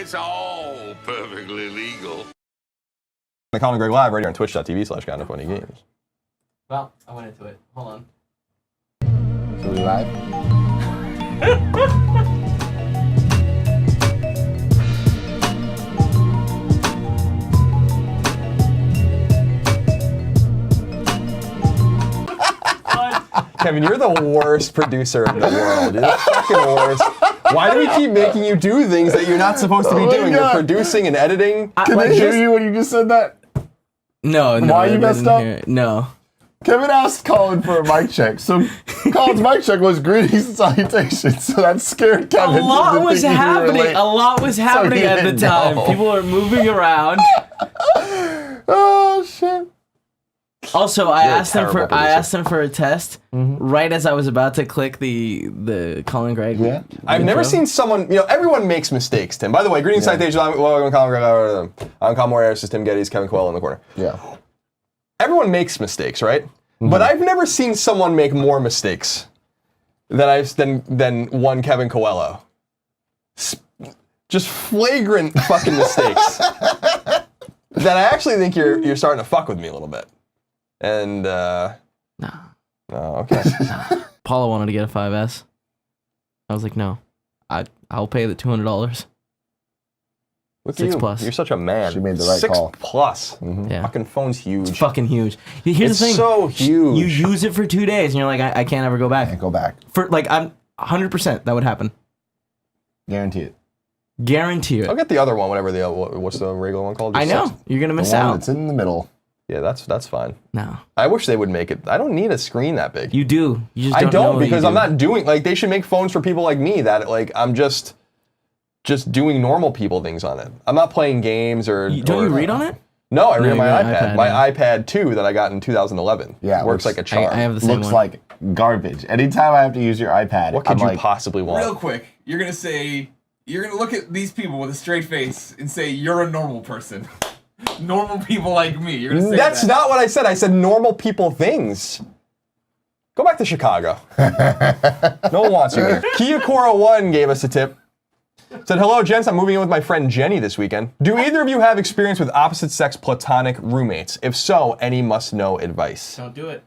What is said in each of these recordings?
It's all perfectly legal. The Colin and Greg live right here on twitch.tv/kindafunnygames. Well, I went into it. Hold on. So we live? Kevin, you're the worst producer in the world. You're the fucking worst. Why do we keep making you do things that you're not supposed to be doing? You're producing and editing. Can I hear you when you just said that? No. Why you messed up? No. Kevin asked Colin for a mic check, so Colin's mic check was greetings and salutations, so that scared Kevin. A lot was happening. A lot was happening at the time. know. People are moving around. Oh shit. Also, I asked them for a test Mm-hmm. right as I was about to click the Colin and Greg. Yeah. I've never seen someone, everyone makes mistakes, Tim. By the way, greetings, salutations. I'm Colin and Greg. I'm Colin Morepassages, Tim Geddes, Kevin Coelho in the corner. Yeah. Everyone makes mistakes, right? Mm-hmm. But I've never seen someone make more mistakes than one Kevin Coelho. Just flagrant fucking mistakes. That I actually think you're starting to fuck with me a little bit. And No. oh, okay. Paula wanted to get a 5S. I was like, no. I'll pay the $200. Look at 6 you. plus. You're such a man. She made the right 6 call. plus. Yeah. Fucking phone's huge. It's fucking huge. Here's It's the thing. so huge. You use it for 2 days and you're like, I can't ever go back. Can't go back. For like, I'm 100% that would happen. Guarantee it. Guarantee it. I'll get the other one, whatever what's the regular one called? I Just know. 6. You're gonna miss The one out. that's in the middle. Yeah, that's fine. No. I wish they would make it. I don't need a screen that big. You do. You just I don't know don't what you because do. I'm not doing they should make phones for people like me that I'm just doing normal people things on it. I'm not playing games or. Don't you read on it? No, I read on my you're on iPad. iPad, My yeah. iPad 2 that I got in 2011. Yeah, works looks- like a charm. I have the same Looks one. like garbage. Anytime I have to use your iPad, What could I'm you like, possibly want? Real quick, you're gonna look at these people with a straight face and say you're a normal person. Normal people like me. You're gonna say That's that. not what I said. I said normal people things. Go back to Chicago. No one wants you here. Kiyakura1 gave us a tip. Said, hello, gents. I'm moving in with my friend Jenny this weekend. Do either of you have experience with opposite sex platonic roommates? If so, any must-know advice? Don't do it.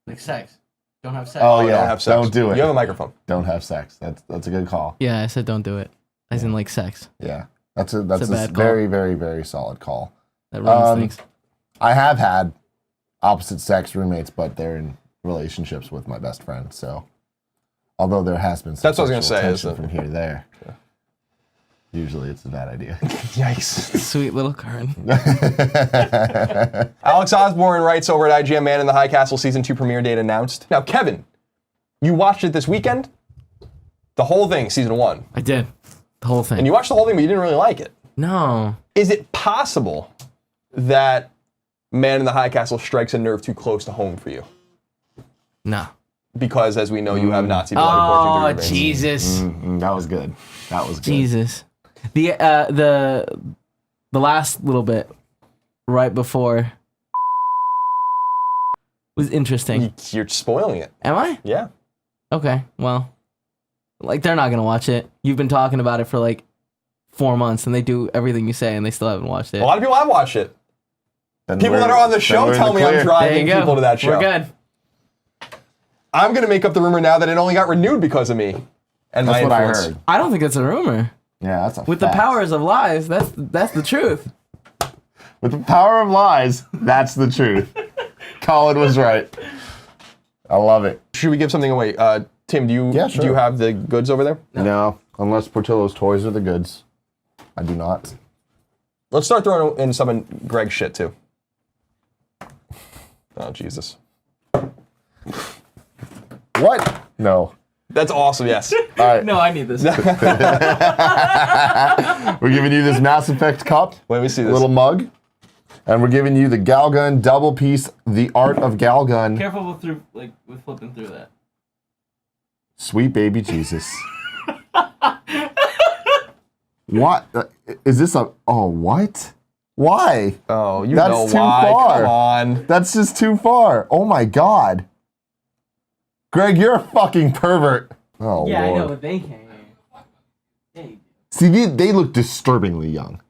Like sex. Don't have sex. Oh Don't yeah, have sex. don't do it. You have a microphone. Don't have sex. That's a good call. Yeah, I said don't do it. As in like sex. Yeah, that's a bad call. very, very, very solid call. That ruins things. I have had opposite sex roommates, but they're in relationships with my best friend. So, although there has been some That's what I was sexual gonna say, tension is from here to there, usually it's a bad idea. Yikes. Sweet little Karen. Alex Osborne writes over at IGN Man in the High Castle Season 2 premiere date announced. Now, Kevin, you watched it this weekend? The whole thing, Season 1. I did. The whole thing. And you watched the whole thing, but you didn't really like it. No. Is it possible that Man in the High Castle strikes a nerve too close to home for you? No. Because, as we know, you have Nazi blood coursing through Oh, your veins. Jesus. That was good. That was good. Jesus. The last little bit right before was interesting. You're spoiling it. Am I? Yeah. Okay. Well, like they're not gonna watch it. You've been talking about it for like 4 months, and they do everything you say, and they still haven't watched it. A lot of people have watched it. Then People we're- that are on the then show we're in tell the me I'm clear. There driving you go. people to that show. We're good. I'm going to make up the rumor now that it only got renewed because of me. And That's my what I influence. heard. I don't think that's a rumor. Yeah, that's a With fact. the powers of lies, that's the truth. With the power of lies, that's the truth. Colin was right. I love it. Should we give something away? Tim, do you Yeah, sure. do you have the goods over there? No, unless Portillo's toys are the goods. I do not. Let's start throwing in some of Greg's shit too. Oh, Jesus. What? No. That's awesome, yes. All right, No, I need this. we're giving you this Mass Effect cup, Let me see this. little mug, and we're giving you the Galgun double piece, The Art of Galgun. Careful with flipping through that. Sweet baby Jesus. What? Is this a... Oh, what? Why? Oh, you That's know too why. far. Come on. That's just too far. Oh my God. Greg, you're a fucking pervert. Oh, Yeah, Lord. I know, but they can't. Hey. See, they look disturbingly young.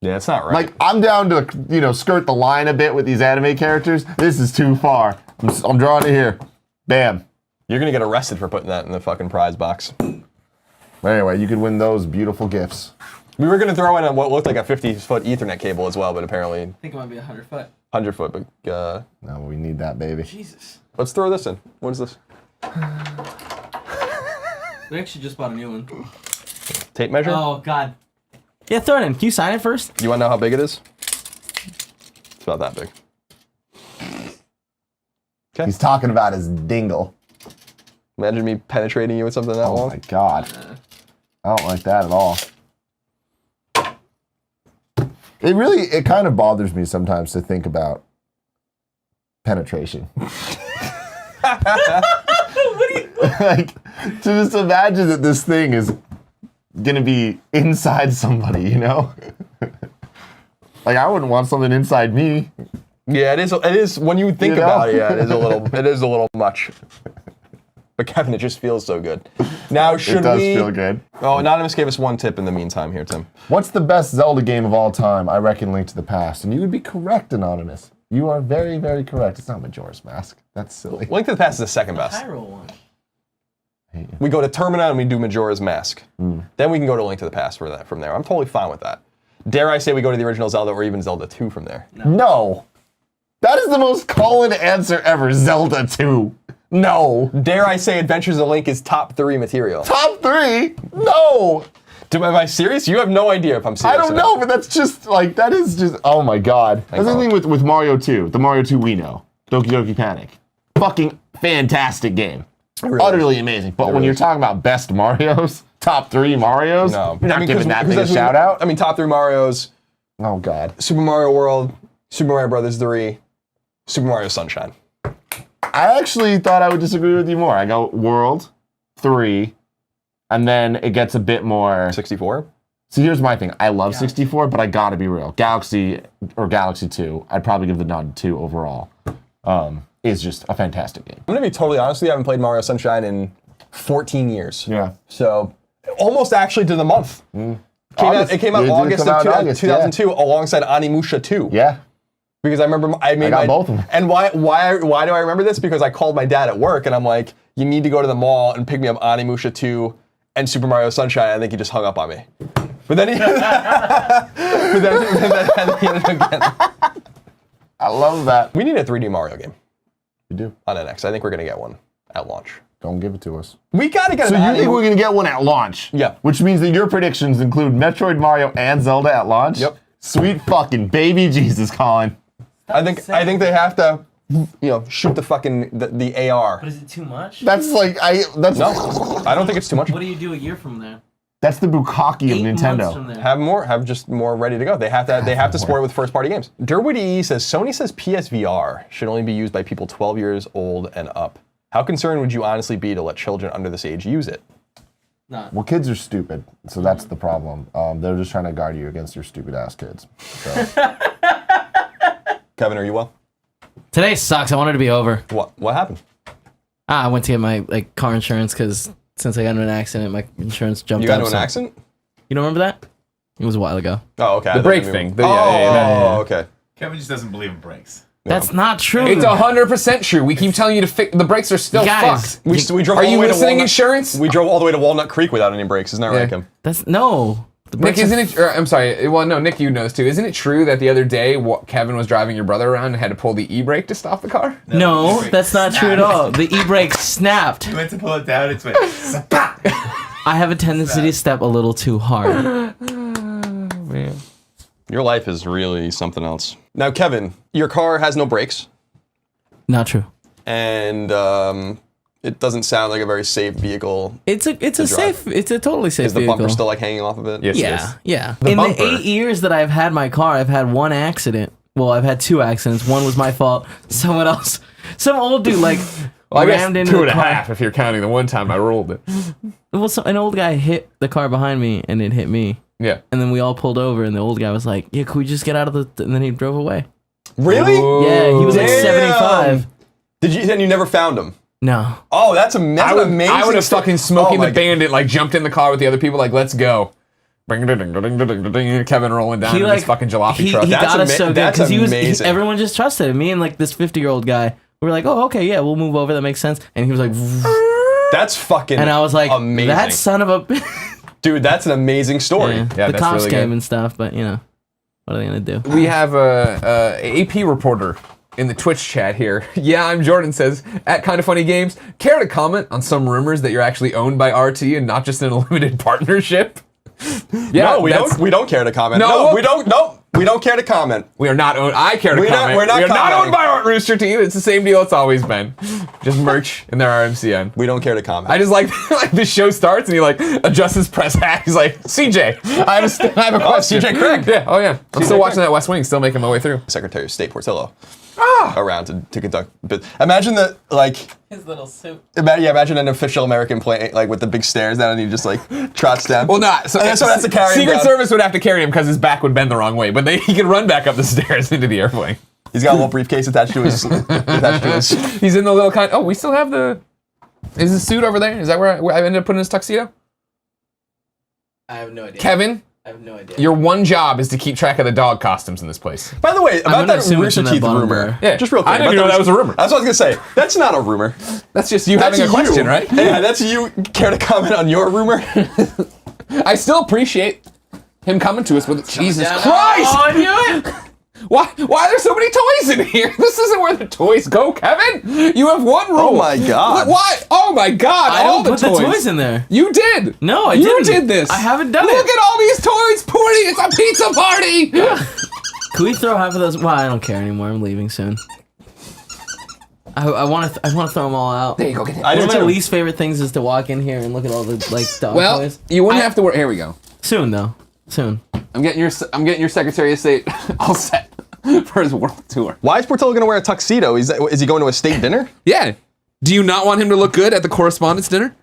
Yeah, it's not right. Like, I'm down to, skirt the line a bit with these anime characters. This is too far. I'm drawing it here. Bam. You're gonna get arrested for putting that in the fucking prize box. But anyway, you could win those beautiful gifts. We were gonna throw in what looked like a 50-foot Ethernet cable as well, but apparently I think it might be 100 foot. 100 foot. But No, we need that, baby. Jesus. let's throw this in. What is this? We actually just bought a new one. Tape measure? Oh, God. Yeah, throw it in. Can you sign it first? You wanna know how big it is? It's about that big. Okay. He's talking about his dingle. Imagine me penetrating you with something that Oh long. my God. I don't like that at all. It kind of bothers me sometimes to think about penetration. Like, to just imagine that this thing is gonna be inside somebody, Like, I wouldn't want something inside me. Yeah, it is when you think about it, yeah, it is a little much. But Kevin, it just feels so good. Now, should It does we... feel good. Oh, Anonymous gave us one tip in the meantime here, Tim. What's the best Zelda game of all time? I reckon Link to the Past. And you would be correct, Anonymous. You are very, very correct. It's not Majora's Mask. That's silly. Link to the Past is the second best. Hyrule one. We go to Termina and we do Majora's Mask. Then we can go to Link to the Past from there. I'm totally fine with that. Dare I say we go to the original Zelda or even Zelda 2 from there? No. That is the most Colin answer ever. Zelda 2. No. Dare I say Adventures of Link is top 3 material? Top 3? No. Am I serious? You have no idea if I'm serious. I don't know, but that's just like, that is just, oh my God. That's the thing with Mario 2. The Mario 2 we know. Doki Doki Panic. Fucking fantastic game. Really Utterly amazing. But when you're talking about best Marios, top 3 Marios, No. you're not giving that big a shout out? I mean, top 3 Marios, Oh God. Super Mario World, Super Mario Brothers 3, Super Mario Sunshine. I actually thought I would disagree with you more. I go World, 3, and then it gets a bit more. 64? See, here's my thing. I love 64, but I gotta be real. Galaxy or Galaxy 2, I'd probably give the nod to 2 overall. Is just a fantastic game. I'm gonna be totally honest with you, I haven't played Mario Sunshine in 14 years. Yeah. So, almost actually to the month. It came out It did August come of out in August, 2002 alongside Onimusha 2. Yeah. Because I remember I made got both of them. And why do I remember this? Because I called my dad at work and I'm like, you need to go to the mall and pick me up Onimusha 2 and Super Mario Sunshine. I think he just hung up on me. But then he, but then he ended up getting, I love that. we need a 3D Mario game You do. on NX. I think we're gonna get one at launch. Don't give it to us. We gotta get So an you think we're gonna get one at launch? Yeah. Which means that your predictions include Metroid, Mario, and Zelda at launch? Yep. Sweet fucking baby Jesus, Colin. I think they have to, shoot the fucking the AR. But is it too much? That's like No, I don't think it's too much. What do you do a year from there? That's the bukkake of 8 months Nintendo. from there. Have just more ready to go. They have to support it with first party games. Derwoody E says Sony says PSVR should only be used by people 12 years old and up. How concerned would you honestly be to let children under this age use it? Not. Well, kids are stupid, so that's the problem. They're just trying to guard you against your stupid ass kids. So. Kevin, are you well? Today sucks. I wanted to be over. What happened? I went to get my car insurance because since I got into an accident, my insurance jumped You got up. into an accident? You don't remember that? It was a while ago. Oh, okay. The brake thing. Okay. Kevin just doesn't believe in brakes. That's not true. It's 100% true. We keep telling you to fix. The brakes are still Guys, fucked. We drove Are all you the way to listening, Walnut- insurance? We drove all the way to Walnut Creek without any brakes. Isn't that right, Kim? That's no. The Nick, brakes are- isn't it? I'm sorry. Well, no, Nick, you know this too. Isn't it true that the other day Kevin was driving your brother around and had to pull the e-brake to stop the car? No, e-brake that's not true at snapped. all. The e-brake snapped. He went to pull it down, it's went "Zapah!" I have a tendency to step a little too hard. Man. Your life is really something else. Now, Kevin, your car has no brakes, Not true. and it doesn't sound like a very safe vehicle. It's a drive. safe. It's a totally safe Is the vehicle. bumper still like hanging off of it? Yes, it Yeah, is. yeah. The In bumper. the 8 years that I've had my car, I've had one accident. Well, I've had 2 accidents. One was my fault. Someone else, some old dude Well, I guess rammed into 2 the and a car. half if you're counting the one time I rolled it. Well, an old guy hit the car behind me, and it hit me. Yeah. And then we all pulled over, and the old guy was like, "Yeah, could we just get out of the?" And then he drove away. Really? Yeah, he was like Damn. 75. Did you? And you never found him? No. Oh, that's amazing. I would have fucking Smokey Oh my the Bandit jumped in the car with the other people let's go. Kevin rolling down He, in like, his fucking jalopy he truck. got us so good that's because amazing. everyone just trusted him. Me and like this 50-year-old guy. We were like, oh, okay, yeah, we'll move over. That makes sense. And he was like, That's fucking and I was like, amazing. that son of a. Dude, that's an amazing story. Yeah, Yeah, the that's cops really came good. and stuff, but you know, what are they gonna do? We have a AP reporter in the Twitch chat here. Yeah, I'm Jordan says, at Kinda Funny Games, care to comment on some rumors that you're actually owned by RT and not just in a limited partnership? Yeah, No, we don't care to comment. No, No, we don't care to comment. We are not owned. I care to comment. we're not we are not commenting. owned by Art Rooster Teeth. It's the same deal it's always been. Just merch in their RMCN. We don't care to comment. I just like the show starts and he like adjusts his press hat. He's like, CJ, I have a question. CJ Craig. Yeah. Oh yeah. I'm still watching that West Wing. Still making my way through. Secretary of State Portillo Ah! around to conduct. But imagine that, like, His little suit. imagine an official American plane, like with the big stairs down, and he just like trots down. Well, not so. And so that's to carry him Secret down. Service would have to carry him because his back would bend the wrong way, but he could run back up the stairs into the airplane. He's got a little briefcase attached to his. He's in the little kind. Oh, we still have the. Is the suit over there? Is that where I ended up putting his tuxedo? I have no idea. Kevin, I have no idea. your one job is to keep track of the dog costumes in this place. By the way, about gonna that assume it's Rooster in that Teeth bottom rumor. drawer. Yeah, Just real quick. I didn't about even know that was a rumor. That's what I was gonna say. That's not a rumor. That's just you That's having a question, you. right? Yeah, that's you. Care to comment on your rumor? I still appreciate him coming to us with Jesus Christ! Oh, I knew it! Why are there so many toys in here? This isn't where the toys go, Kevin. You have one rule. Oh my God. Why? Oh my God! I all don't put the the toys in there. You did. No, I you didn't. did this. I haven't done Look it. at all these toys, Porty. It's a pizza party. Can we throw half of those? Well, I don't care anymore. I'm leaving soon. I want to throw them all out. There you go. Get it. I One do of my too. least favorite things is to walk in here and look at all the like dog Well, toys. you wouldn't have to worry. Here we go. Soon though. Soon. I'm getting your Secretary of State all set for his world tour. Why is Portillo gonna wear a tuxedo? Is he going to a state dinner? Yeah. Do you not want him to look good at the correspondence dinner?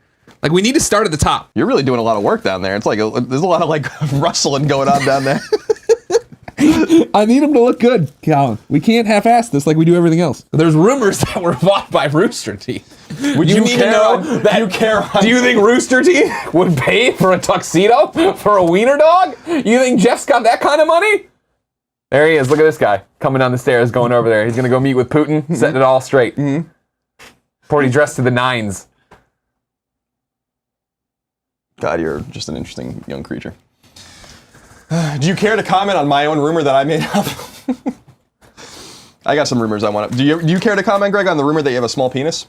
Like, we need to start at the top. You're really doing a lot of work down there. It's like there's a lot of like rustling going on down there. I need him to look good, Colin. We can't half-ass this like we do everything else. There's rumors that were bought by Rooster Teeth. Would You you, need to care know on, that- you care on, Do you think Rooster Teeth would pay for a tuxedo for a wiener dog? You think Jeff's got that kind of money? There he is. Look at this guy coming down the stairs, going over there. He's gonna go meet with Putin, setting it all straight. Porty dressed to the nines. God, you're just an interesting young creature. Do you care to comment on my own rumor that I made up? I got some rumors I want to. Do you care to comment, Greg, on the rumor that you have a small penis?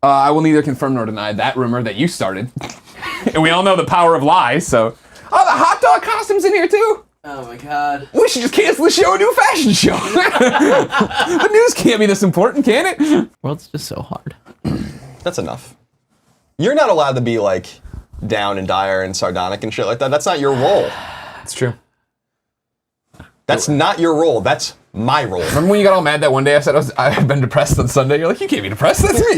I will neither confirm nor deny that rumor that you started. And we all know the power of lies, so. Oh, the hot dog costume's in here too? Oh my God. We should just cancel the show and do a fashion show. The news can't be this important, can it? World's just so hard. That's enough. You're not allowed to be like down and dire and sardonic and shit like that. That's not your role. It's true. That's not your role. That's my role. Remember when you got all mad that one day I said I've been depressed on Sunday? You're like, you can't be depressed, that's me.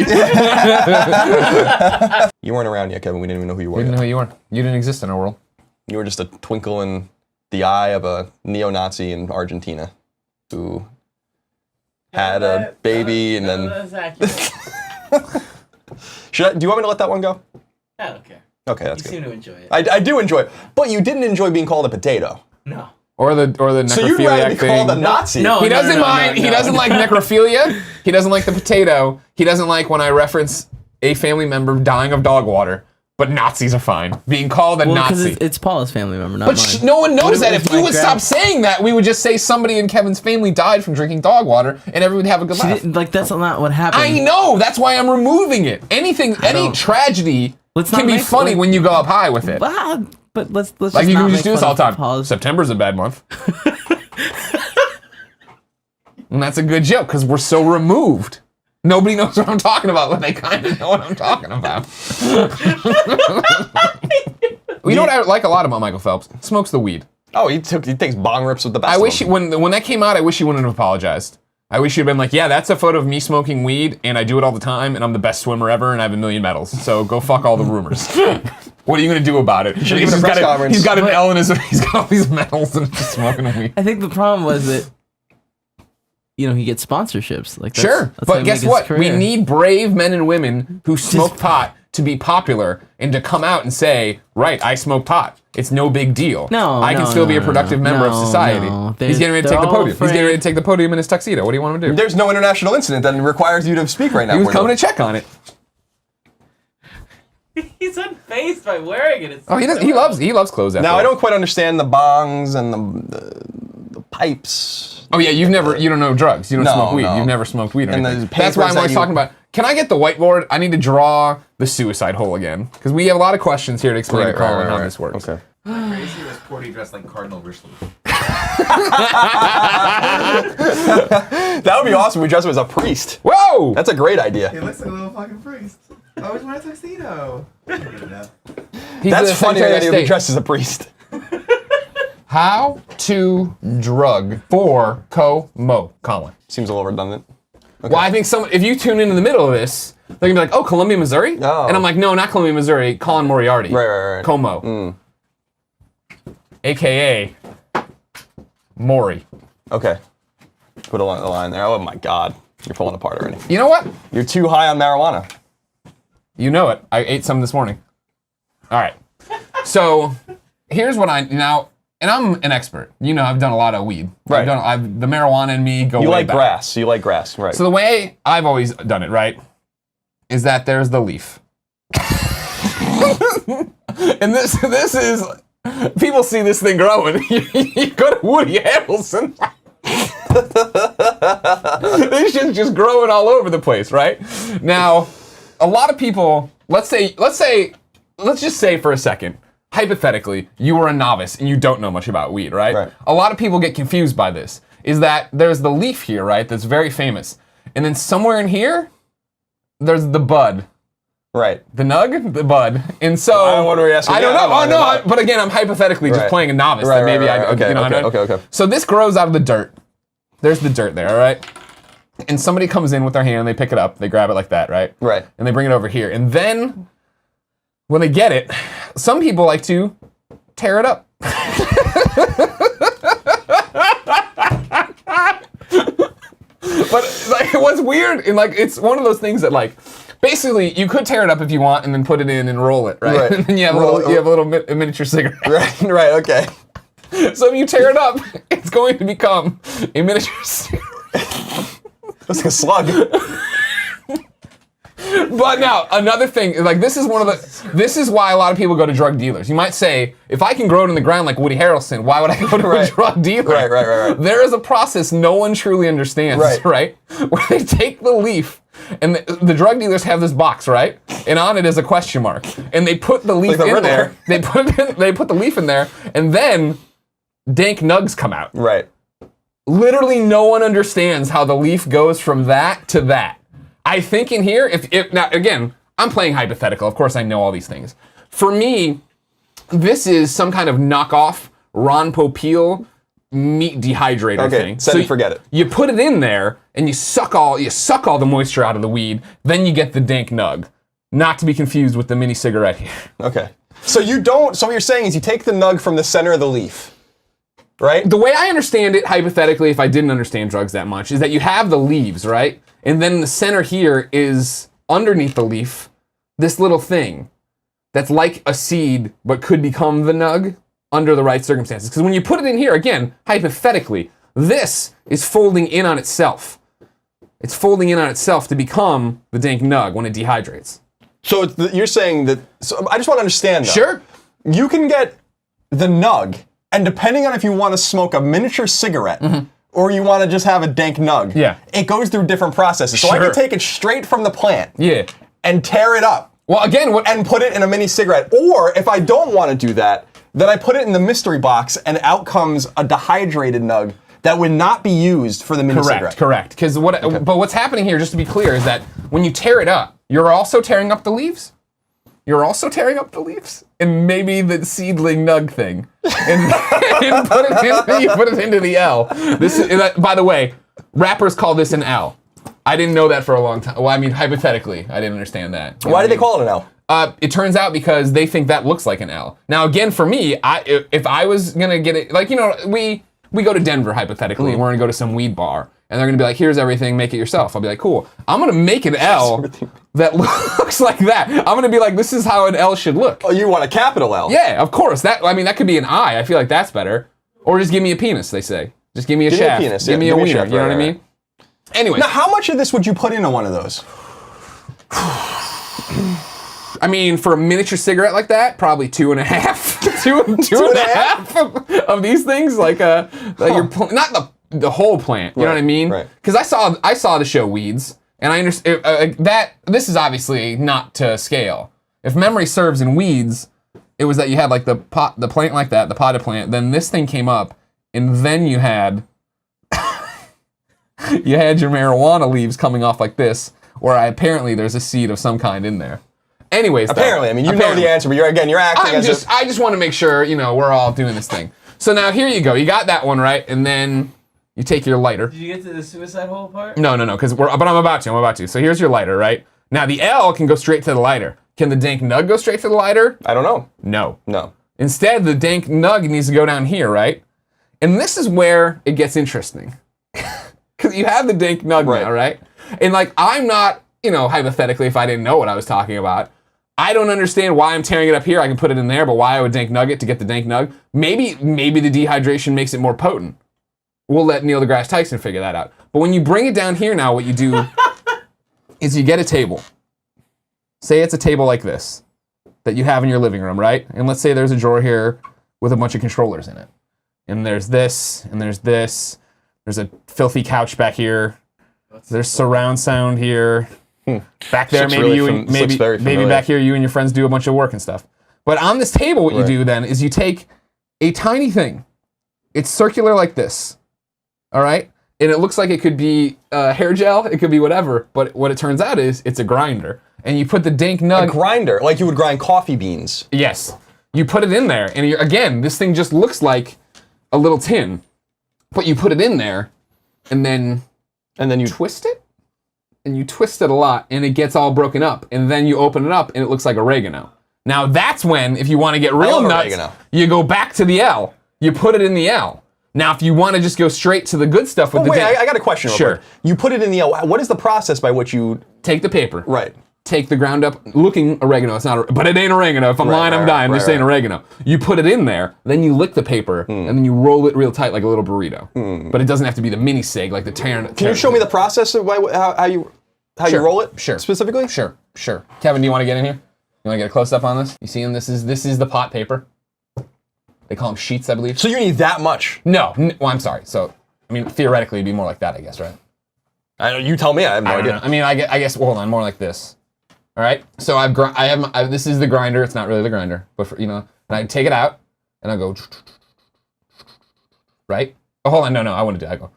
You weren't around yet, Kevin. We didn't even know who you were. We didn't know Yet. who you were. You didn't exist in our world. You were just a twinkle in the eye of a neo-Nazi in Argentina who had a baby and then. Do you want me to let that one go? I don't care. Okay, that's You good. seem to enjoy it. I do enjoy it, but you didn't enjoy being called a potato. No. Or the So you'd rather be necrophiliac thing. called a Nazi? No. He doesn't no, mind. no, He no. doesn't like necrophilia. He doesn't like the potato. He doesn't like when I reference a family member dying of dog water. But Nazis are fine. Being called a Well, because Nazi. it's Paula's family member, not But mine. no one knows that. if If you my would stop saying that, we would just say somebody in Kevin's family died from drinking dog water, and everyone would have a good She laugh. didn't- like that's not what happened. I know. That's why I'm removing it. Any don't- tragedy Let's can not be make- funny like- when you go up high with it. But let's Like you not can just make do this fun all the of time. Paula's- September's a bad month. And that's a good joke because we're so removed. Nobody knows what I'm talking about, but they kind of know what I'm talking about. You know what I like a lot about Michael Phelps? Smokes the weed. Oh, he takes bong rips with the best. I of wish them. when that came out, I wish he wouldn't have apologized. I wish he'd been like, yeah, that's a photo of me smoking weed, and I do it all the time, and I'm the best swimmer ever, and I have 1 million medals. So go fuck all the rumors. What are you gonna do about it? should've given a press conference. He's got an L in his. He's got all these medals and just smoking weed. I think the problem was that he gets sponsorships. Like that's, Sure, that's how but he guess makes his what? We career. need brave men and women who smoke pot to be popular and to come out and say, right, I smoke pot. It's no big deal. I can still be a productive member of society. He's getting ready to take the podium. He's getting ready to take the podium in his tuxedo. What do you want him to do? There's no international incident that requires you to speak right now. He was coming to check on it. He's unfazed by wearing it. Oh, he loves clothes. Now I don't quite understand the bongs and the pipes. Oh yeah, you don't know drugs. You don't smoke weed. You've never smoked weed or anything. That's why I'm always talking about. Can I get the whiteboard? I need to draw the suicide hole again because we have a lot of questions here to explain to Colin how this works. Okay. Crazy was Porty dressed like Cardinal Richelieu. That would be awesome. We dress him as a priest. Whoa! That's a great idea. He looks like a little fucking priest. Oh, he's wearing a tuxedo. That's funny that he would be dressed as a priest. How to drug for co-mo, Colin. Seems a little redundant. Okay. Well, I think if you tune in the middle of this, they're gonna be like, oh, Columbia, Missouri? Oh. And I'm like, no, not Columbia, Missouri, Colin Moriarty. Right. Como. AKA Maury. Okay. Put a line there. Oh my God. You're falling apart already. You know what? You're too high on marijuana. You know it. I ate some this morning. All right. So here's what and I'm an expert. You know, I've done a lot of weed. Right. The marijuana in me go way back. You like grass, right. So the way I've always done it, right, is that there's the leaf. And this is, people see this thing growing. You go to Woody Harrelson. This shit's just growing all over the place, right? Now, a lot of people, let's just say for a second, hypothetically, you were a novice and you don't know much about weed, right? A lot of people get confused by this. Is that there's the leaf here, right? That's very famous. And then somewhere in here, there's the bud. Right. The nug, the bud. And so I don't want to ask you. I don't know. But again, I'm hypothetically just playing a novice. That maybe Okay. So this grows out of the dirt. There's the dirt there, all right? And somebody comes in with their hand, they pick it up, they grab it like that, right? Right. And they bring it over here. And then when they get it, some people like to tear it up. But like, what's weird, and like, it's one of those things that like, basically, you could tear it up if you want, and then put it in and roll it, right? And then you have a miniature cigarette. Right. Okay. So if you tear it up, it's going to become a miniature cigarette. That's like a slug. But now, another thing, like this is why a lot of people go to drug dealers. You might say, if I can grow it in the ground like Woody Harrelson, why would I go to a drug dealer? Right. There is a process no one truly understands, right? Where they take the leaf, and the drug dealers have this box, right? And on it is a question mark. And they put the leaf in there. They put the leaf in there, and then dank nugs come out. Right. Literally no one understands how the leaf goes from that to that. I think in here, if now again, I'm playing hypothetical. Of course, I know all these things. For me, this is some kind of knockoff Ron Popeil meat dehydrator thing. Set and forget it. You put it in there and you suck all the moisture out of the weed. Then you get the dank nug. Not to be confused with the mini cigarette here. Okay. So what you're saying is you take the nug from the center of the leaf, right? The way I understand it, hypothetically, if I didn't understand drugs that much, is that you have the leaves, right? And then the center here is, underneath the leaf, this little thing that's like a seed, but could become the nug under the right circumstances. Because when you put it in here, again, hypothetically, this is folding in on itself. It's folding in on itself to become the dank nug when it dehydrates. So you're saying that, so I just want to understand though. Sure. You can get the nug, and depending on if you want to smoke a miniature cigarette, or you want to just have a dank nug, it goes through different processes. So I can take it straight from the plant and tear it up. Well, again, and put it in a mini cigarette. Or if I don't want to do that, then I put it in the mystery box and out comes a dehydrated nug that would not be used for the mini cigarette. Correct. But what's happening here, just to be clear, is that when you tear it up, you're also tearing up the leaves. And maybe the seedling nug thing. And you put it into the L. By the way, rappers call this an L. I didn't know that for a long time. Well, I mean, hypothetically, I didn't understand that. Why did they call it an L? It turns out because they think that looks like an L. Now, again, for me, if I was gonna get it, like, you know, we go to Denver, hypothetically, and we're gonna go to some weed bar. And they're gonna be like, here's everything, make it yourself. I'll be like, cool. I'm gonna make an L that looks like that. I'm gonna be like, this is how an L should look. Oh, you want a capital L? Yeah, of course. That could be an I. I feel like that's better. Or just give me a penis, they say. Just give me a shaft. Penis, give me a wiener. shaft, You know what I mean? Anyways. Now, how much of this would you put into one of those? I mean, for a miniature cigarette like that, probably 2.5. two and a half of these things, like not the whole plant. You know what I mean? Right. Because I saw the show Weeds, and I understand that this is obviously not to scale. If memory serves in Weeds, it was that you had like the plant like that, the potted plant. Then this thing came up, and then you had your marijuana leaves coming off like this, where apparently there's a seed of some kind in there. Anyways, apparently, I mean, you know the answer, but you're acting as I just want to make sure, we're all doing this thing. So now here you go. You got that one right, and then you take your lighter. Did you get to the suicide hole part? No, but I'm about to. So here's your lighter, right? Now the L can go straight to the lighter. Can the dank nug go straight to the lighter? I don't know. No. Instead, the dank nug needs to go down here, right? And this is where it gets interesting. Because you have the dank nug now, right? And like, I'm not, hypothetically, if I didn't know what I was talking about, I don't understand why I'm tearing it up here. I can put it in there, but why I would dank nug it to get the dank nug? Maybe the dehydration makes it more potent. We'll let Neil deGrasse Tyson figure that out. But when you bring it down here now, what you do is you get a table. Say it's a table like this that you have in your living room, right? And let's say there's a drawer here with a bunch of controllers in it. And there's this, and there's this. There's a filthy couch back here. There's surround sound here. Back there, maybe back here, you and your friends do a bunch of work and stuff. But on this table, what you do then is you take a tiny thing. It's circular like this, all right? And it looks like it could be hair gel, it could be whatever, but what it turns out is it's a grinder. And you put the dank nug... A grinder, like you would grind coffee beans. Yes. You put it in there, and again, this thing just looks like a little tin. But you put it in there, and then you twist it? And you twist it a lot, and it gets all broken up. And then you open it up, and it looks like oregano. Now that's when, if you want to get real nuts, you go back to the L. You put it in the L. Now, if you want to just go straight to the good stuff with I got a question. Sure. You put it in the L. What is the process by which you take the paper? Right. Take the ground up looking oregano. It's not, but it ain't oregano. If I'm lying, I'm dying. I'm just saying oregano. You put it in there, then you lick the paper, and then you roll it real tight like a little burrito. But it doesn't have to be the mini sig like the Can you show me the process of how you roll it? Sure. Specifically? Sure. Kevin, do you want to get in here? You want to get a close up on this? You see him? This is the pot paper. They call them sheets, I believe. So you need that much? No. Well, I'm sorry. So, I mean, theoretically, it'd be more like that, I guess, right? You tell me. I have no idea. I mean, I guess. Well, hold on. More like this. All right. So this is the grinder. It's not really the grinder, but and I take it out and I go right. Oh, hold on. No. I want to do. I go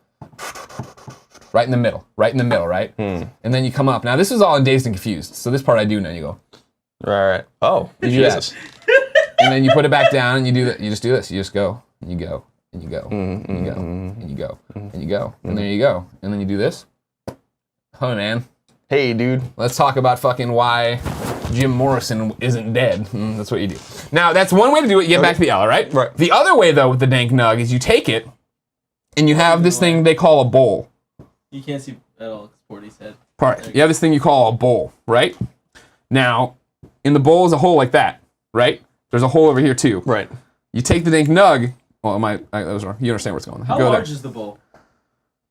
right in the middle. Right. And then you come up. Now this is all in Dazed and Confused. So this part I do know. You go. Right. Oh, you do that. And then you put it back down and you do that. You just do this. You just go and you go and you go and you go and you go and you go and there you go. And then you do this. Oh man. Hey, dude. Let's talk about fucking why Jim Morrison isn't dead. That's what you do. Now, that's one way to do it. You get back to the L, all right? Right. The other way, though, with the dank nug is you take it and you have this thing they call a bowl. You can't see at all. Sporty's head. You have this thing you call a bowl, right? Now, in the bowl is a hole like that, right? There's a hole over here, too. Right. You take the dank nug. Well, that was wrong. You understand where it's going. How large is the bowl?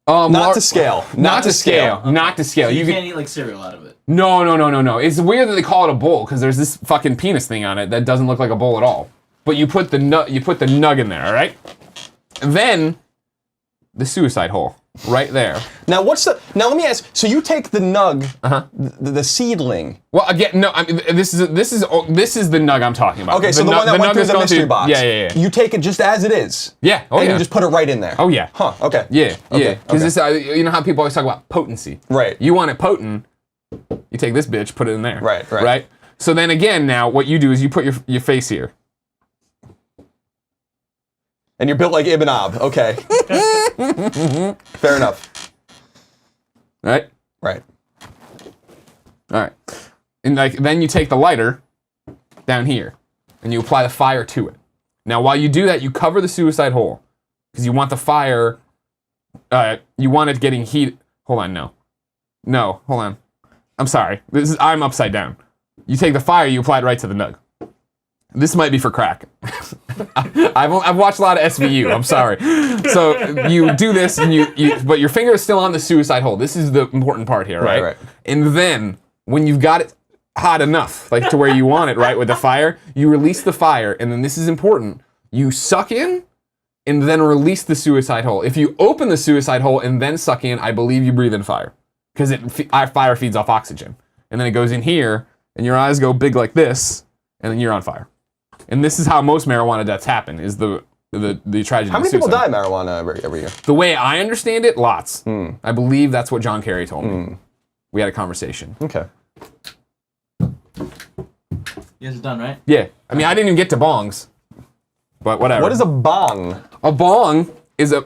Not to scale. Not to scale. Not to scale. So you can't eat like cereal out of it. No. It's weird that they call it a bowl because there's this fucking penis thing on it that doesn't look like a bowl at all. But you put the nug in there, all right? And then the suicide hole right there. Now let me ask. So you take the nug, the seedling. Well, again, no. I mean, this is the nug I'm talking about. Okay, so the one that went through the mystery box. Yeah. You take it just as it is. Yeah. And you just put it right in there. Oh yeah. Huh. Okay. Yeah. Okay. Because this, you know how people always talk about potency. Right. You want it potent. You take this bitch, put it in there. Right. So then again, now what you do is you put your face here. And you're built like Ibn Ab. Okay. Fair enough. Right. All right. And then you take the lighter down here and you apply the fire to it. Now while you do that, you cover the suicide hole because you want the fire you want it getting heat. Hold on, no, hold on. I'm sorry. I'm upside down. You take the fire, you apply it right to the nug. This might be for crack. I've watched a lot of SVU. I'm sorry. So you do this, and but your finger is still on the suicide hole. This is the important part here, right? Right. And then when you've got it hot enough, like to where you want it, right, with the fire, you release the fire, and then this is important. You suck in, and then release the suicide hole. If you open the suicide hole and then suck in, I believe you breathe in fire, because fire feeds off oxygen, and then it goes in here, and your eyes go big like this, and then you're on fire. And this is how most marijuana deaths happen, is the tragedy. How of many people suicide. die of marijuana every year? The way I understand it, lots. I believe that's what John Kerry told me. We had a conversation. Okay. You guys are done, right? Yeah. I mean, I didn't even get to bongs, but whatever. What is a bong? A bong is a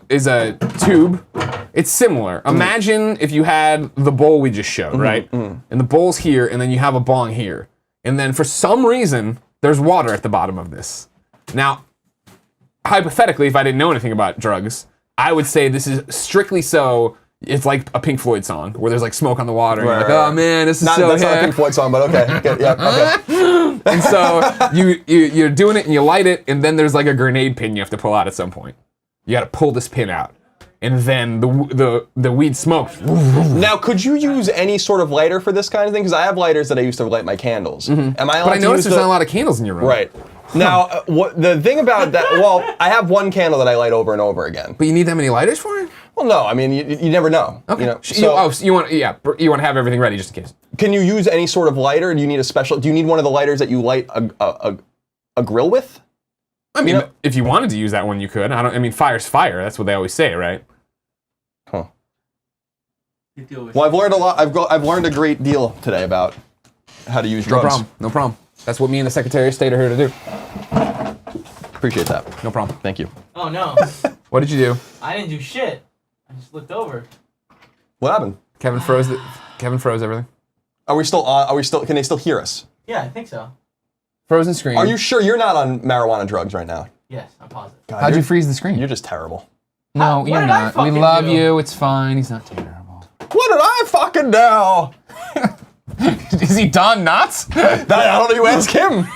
tube. It's similar. Imagine if you had the bowl we just showed, right? And the bowl's here, and then you have a bong here. And then for some reason, there's water at the bottom of this. Now, hypothetically, if I didn't know anything about drugs, I would say this is strictly so. It's like a Pink Floyd song where there's like smoke on the water, and you're like, oh man, this is so That's not a hip. Pink Floyd song, but okay. Yeah, okay. And so you're doing it and you light it, and then there's like a grenade pin you have to pull out at some point. You got to pull this pin out, and then the weed smoke. Now, could you use any sort of lighter for this kind of thing? Because I have lighters that I use to light my candles. Am I allowed But I to noticed use there's not a lot of candles in your room. Right. Now, what the thing about that? Well, I have one candle that I light over and over again. But you need that many lighters for it? Well, no, I mean you never know. Okay. You know, So you want to have everything ready just in case. can you use any sort of lighter? Do you need a special? Do you need one of the lighters that you light a grill with? I mean, if you wanted to use that one, you could. I mean, fire's fire. That's what they always say, right? Huh. Well, I've learned a lot. I've learned a great deal today about how to use drugs. No problem. That's what me and the Secretary of State are here to do. Appreciate that. No problem. Thank you. Oh no, What did you do? I didn't do shit. I just looked over. What happened? Kevin froze everything. Are we still on? Are we still? Can they still hear us? Yeah, I think so. Frozen screen. Are you sure you're not on marijuana drugs right now? Yes, I'm positive. God, How'd you you're- freeze the screen? You're just terrible. No, What you're did I not. We fucking love do? you. It's fine. He's not terrible. What did I fucking do? Is he Don Knotts? I don't know. You ask him.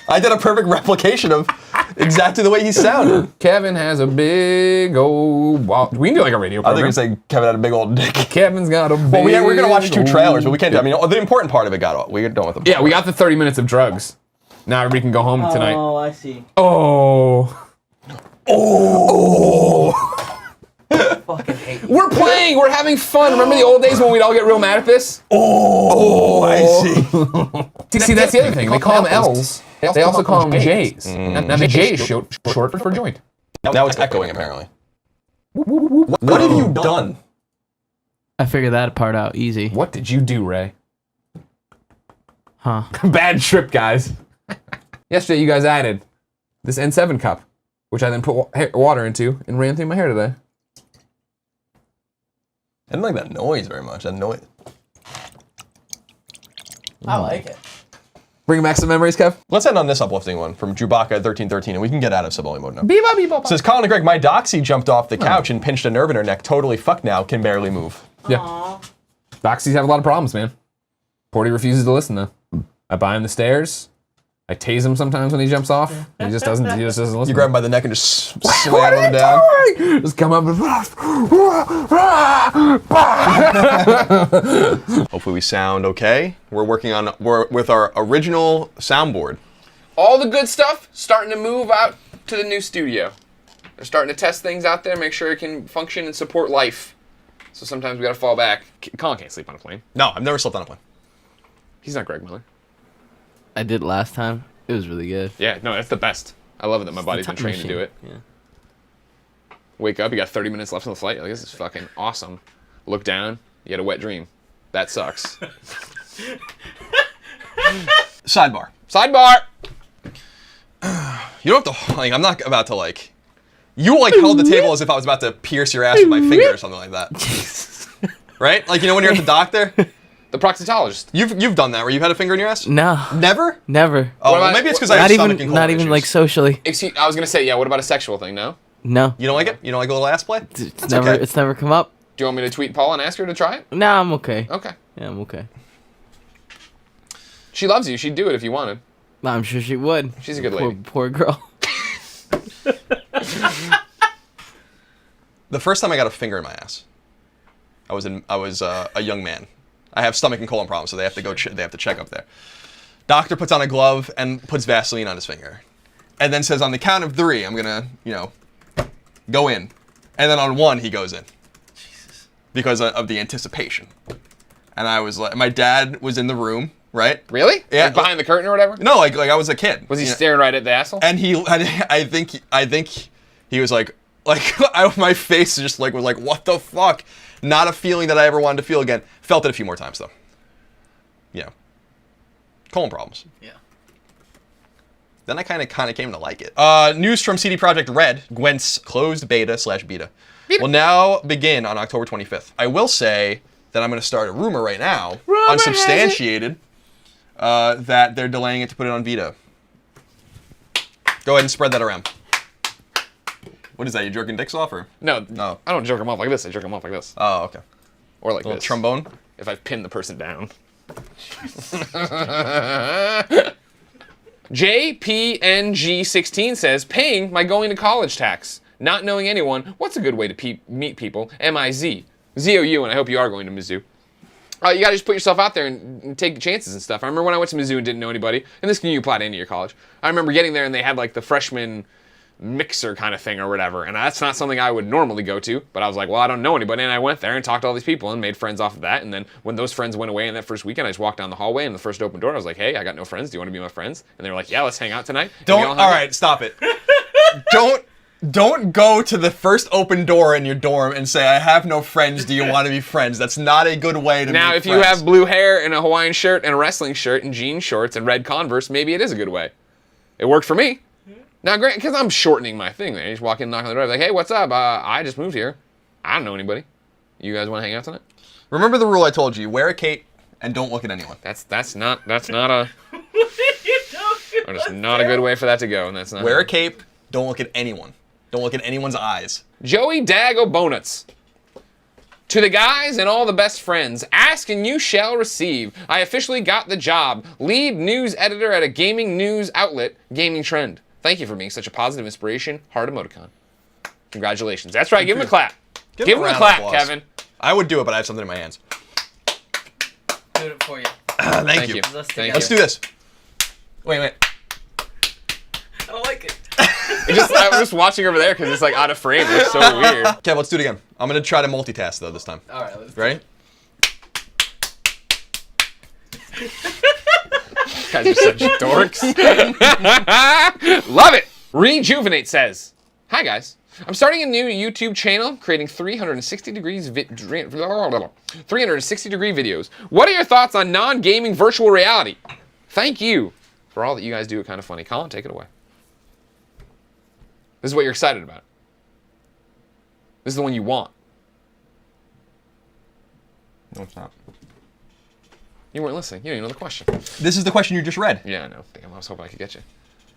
I did a perfect replication of exactly the way he sounded. Kevin has a big old. We can do like a radio I think program. you're saying Kevin had a big old dick. Kevin's got a big. Well, we're gonna watch 2 old- trailers, but we can't do. I mean, the important part of it we're done with them. Yeah, we got the 30 minutes of drugs. Now everybody can go home tonight. Oh, I see. Oh. Fucking hate you. We're playing. We're having fun. Remember the old days when we'd all get real mad at this? I see. See, that's the other thing. They call them L's. They also call them J's. Now the J is short for joint. Now it's echoing apparently. What have you done? I figured that part out easy. What did you do, Ray? Huh. Bad trip, guys. Yesterday, you guys added this N7 cup, which I then put water into and ran through my hair today. I didn't like that noise very much. That noise. I like it. Bring back some memories, Kev. Let's end on this uplifting one from Chewbacca1313, and we can get out of sub-only mode now. Bebop. Says Colin and Greg, my doxy jumped off the couch and pinched a nerve in her neck. Totally fucked now, can barely move. Yeah. Doxies have a lot of problems, man. Porty refuses to listen, though. I buy him the stairs. I tase him sometimes when he jumps off. He just doesn't listen. You grab him by the neck and just slam him down. Just come up and... Hopefully we sound okay. We're working on with our original soundboard. All the good stuff starting to move out to the new studio. They're starting to test things out there, make sure it can function and support life. So sometimes we gotta fall back. Colin can't sleep on a plane. No, I've never slept on a plane. He's not Greg Miller. I did last time. It was really good. Yeah, no, that's the best. I love it that my body's been Time trained to do it. machine. Wake up, you got 30 minutes left on the flight. You're like, this is fucking awesome. Look down, you had a wet dream. That sucks. Sidebar. Sidebar! You don't have to, like, I'm not about to, like, you, like, held the table as if I was about to pierce your ass with my finger or something like that. Right? Like, you know when you're at the doctor? The proctologist. You've done that where you've had a finger in your ass? No, Never? never. Oh, What well, about- maybe it's because I Not have stomach even, and not colon even issues. like socially. I was gonna say, yeah, what about a sexual thing, no? No. You don't like it? You don't like a little ass play? It's never okay. it's never come up. Do you want me to tweet Paul and ask her to try it? Nah, I'm okay. Okay. Yeah, I'm okay. She loves you. She'd do it if you wanted. I'm sure she would. She's a good lady. Poor girl. The first time I got a finger in my ass, I was a young man. I have stomach and colon problems, so they have to go. They have to check up there. Doctor puts on a glove and puts Vaseline on his finger, and then says, on the count of 3, I'm gonna, go in, and then on 1 he goes in. Jesus. Because of the anticipation. And I was like, my dad was in the room, right? Really? Yeah. Like behind the curtain or whatever? No, like I was a kid. Was he staring right at the asshole? And I think he was like my face just was like, what the fuck? Not a feeling that I ever wanted to feel again. Felt it a few more times though. Yeah. Colon problems. Yeah. Then I kind of came to like it. News from CD Projekt Red, Gwent's closed beta/beta will now begin on October 25th. I will say that I'm going to start a rumor right now, unsubstantiated, that they're delaying it to put it on Vita. Go ahead and spread that around. What is that? You jerking dicks off or? No. No. I don't jerk them off like this. I jerk them off like this. Oh, okay. Or like A little this. trombone. If I've pinned the person down. JPNG16 says, paying my going to college tax. Not knowing anyone, what's a good way to meet people? MIZ. ZOU, and I hope you are going to Mizzou. You gotta just put yourself out there and take chances and stuff. I remember when I went to Mizzou and didn't know anybody, and this can you apply to any of your college. I remember getting there and they had like the freshman mixer kind of thing or whatever, and that's not something I would normally go to, but I was like, well, I don't know anybody, and I went there and talked to all these people and made friends off of that, and then when those friends went away in that first weekend, I just walked down the hallway and the first open door, I was like, hey, I got no friends, do you want to be my friends? And they were like, yeah, let's hang out tonight. Alright, stop it. Don't go to the first open door in your dorm and say, I have no friends, do you want to be friends? That's not a good way to Now, meet if you friends. have blue hair and a Hawaiian shirt and a wrestling shirt and jean shorts and red Converse, maybe it is a good way. It worked for me. Now, Grant, because I'm shortening my thing there. You just walk in, knock on the door, like, hey, what's up? I just moved here. I don't know anybody. You guys want to hang out tonight? Remember the rule I told you, wear a cape and don't look at anyone. That's not a that's not a good way for that to go, and that's not. Wear a cape, don't look at anyone. Don't look at anyone's eyes. Joey Dago Bonuts. To the guys and all the best friends, ask and you shall receive. I officially got the job. Lead news editor at a gaming news outlet, Gaming Trend. Thank you for being such a positive inspiration. Heart emoticon. Congratulations. That's right. Give him a clap. Give him a round clap, of applause. Kevin. I would do it, but I have something in my hands. Do it for you. Thank you. Thank Let's you. do this. Wait. I don't like it. I'm just watching over there because it's like out of frame. It's so weird. Okay, let's do it again. I'm going to try to multitask, though, this time. All right, let's Ready? Guys are such dorks. Love it. Rejuvenate says, hi guys. I'm starting a new YouTube channel, creating 360 degree videos. What are your thoughts on non-gaming virtual reality? Thank you for all that you guys do at Kind of Funny. Colin, take it away. This is what you're excited about. This is the one you want. No, it's not. You weren't listening. You didn't even know the question. This is the question you just read. Yeah, I know. Damn, I was hoping I could get you.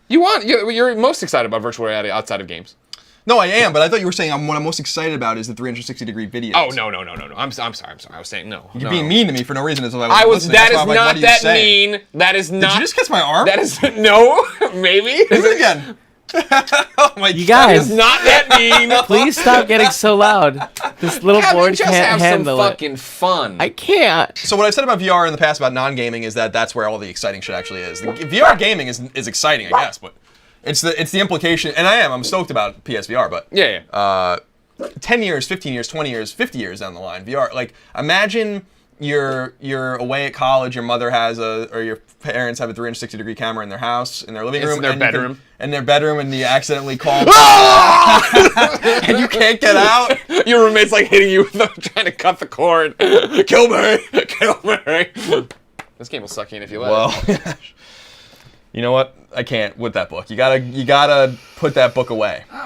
You're most excited about virtual reality outside of games. No, I am, but I thought you were saying what I'm most excited about is the 360 degree videos. Oh, no. I'm sorry. I was saying no. You're no. being mean to me for no reason. That is not that mean. That is not. Did you just kiss my arm? That is no. Maybe. Do it again. Oh my You That guys, is not that mean. please stop getting so loud. This little board just can't have handle some it. fucking fun. I can't. So what I've said about VR in the past about non-gaming is that that's where all the exciting shit actually is. The VR gaming is exciting, I guess, but it's the implication, and I'm stoked about PSVR, but yeah. 10 years, 15 years, 20 years, 50 years down the line, VR, like imagine you're away at college, your mother has or your parents have a 360 degree camera in their house, in their living room. in their bedroom. And you accidentally call and you can't get out. Your roommate's like hitting you trying to cut the cord. Kill me. This game will suck you in if you let it. Well, you know what? I can't with that book. You gotta put that book away. What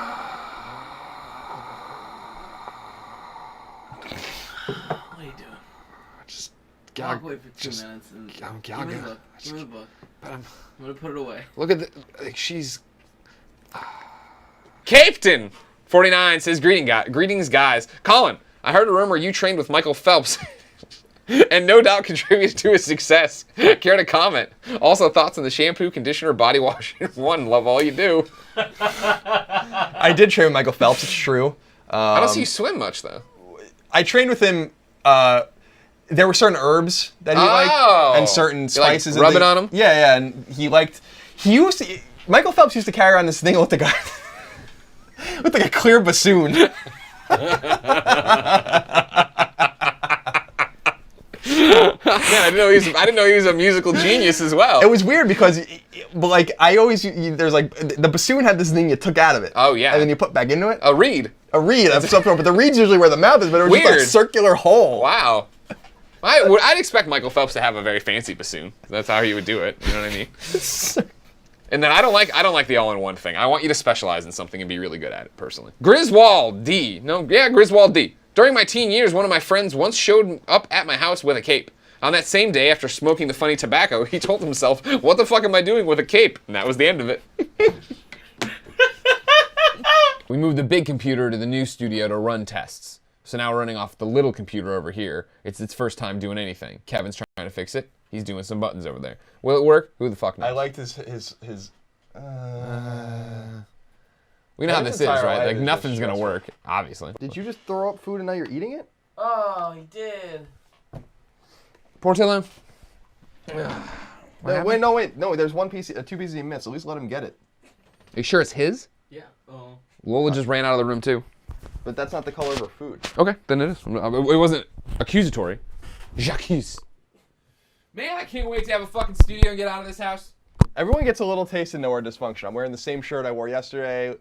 are you doing? I'll wait for 2 minutes and give me the book. Give me the book. I'm gonna put it away. Look at she's Captain 49 says, greetings, guys. Colin, I heard a rumor you trained with Michael Phelps. And no doubt contributed to his success. Care to comment? Also, thoughts on the shampoo, conditioner, body wash in one. Love all you do. I did train with Michael Phelps. It's true. I don't see you swim much though. I trained with him. There were certain herbs that he liked and certain spices. Rub it on him? Yeah, and Michael Phelps used to carry around this thing with the guy with like a clear bassoon. Man, I didn't know he was a musical genius as well. It was weird because, there's like the bassoon had this thing you took out of it. Oh yeah. And then you put back into it. A reed. A reed of some sort, but the reed's usually where the mouth is. But it was just like a circular hole. Wow. I'd expect Michael Phelps to have a very fancy bassoon. That's how he would do it. You know what I mean? And then I don't like the all-in-one thing. I want you to specialize in something and be really good at it, personally. Griswold D. Griswold D. During my teen years, one of my friends once showed up at my house with a cape. On that same day, after smoking the funny tobacco, he told himself, "What the fuck am I doing with a cape?" And that was the end of it. We moved the big computer to the new studio to run tests. So now we're running off the little computer over here. It's its first time doing anything. Kevin's trying to fix it. He's doing some buttons over there. Will it work? Who the fuck knows? I liked his we know how this is, right? Like, is nothing's just gonna stressful. work, obviously. Did you just throw up food and now you're eating it? Oh, he did. Portillo? Wait, no. There's two pieces he missed. At least let him get it. Are you sure it's his? Yeah. Oh. Lola just ran out of the room, too. But that's not the color of her food. Okay, then it is. It wasn't accusatory. J'accuse. Man, I can't wait to have a fucking studio and get out of this house. Everyone gets a little taste of nowhere dysfunction. I'm wearing the same shirt I wore yesterday.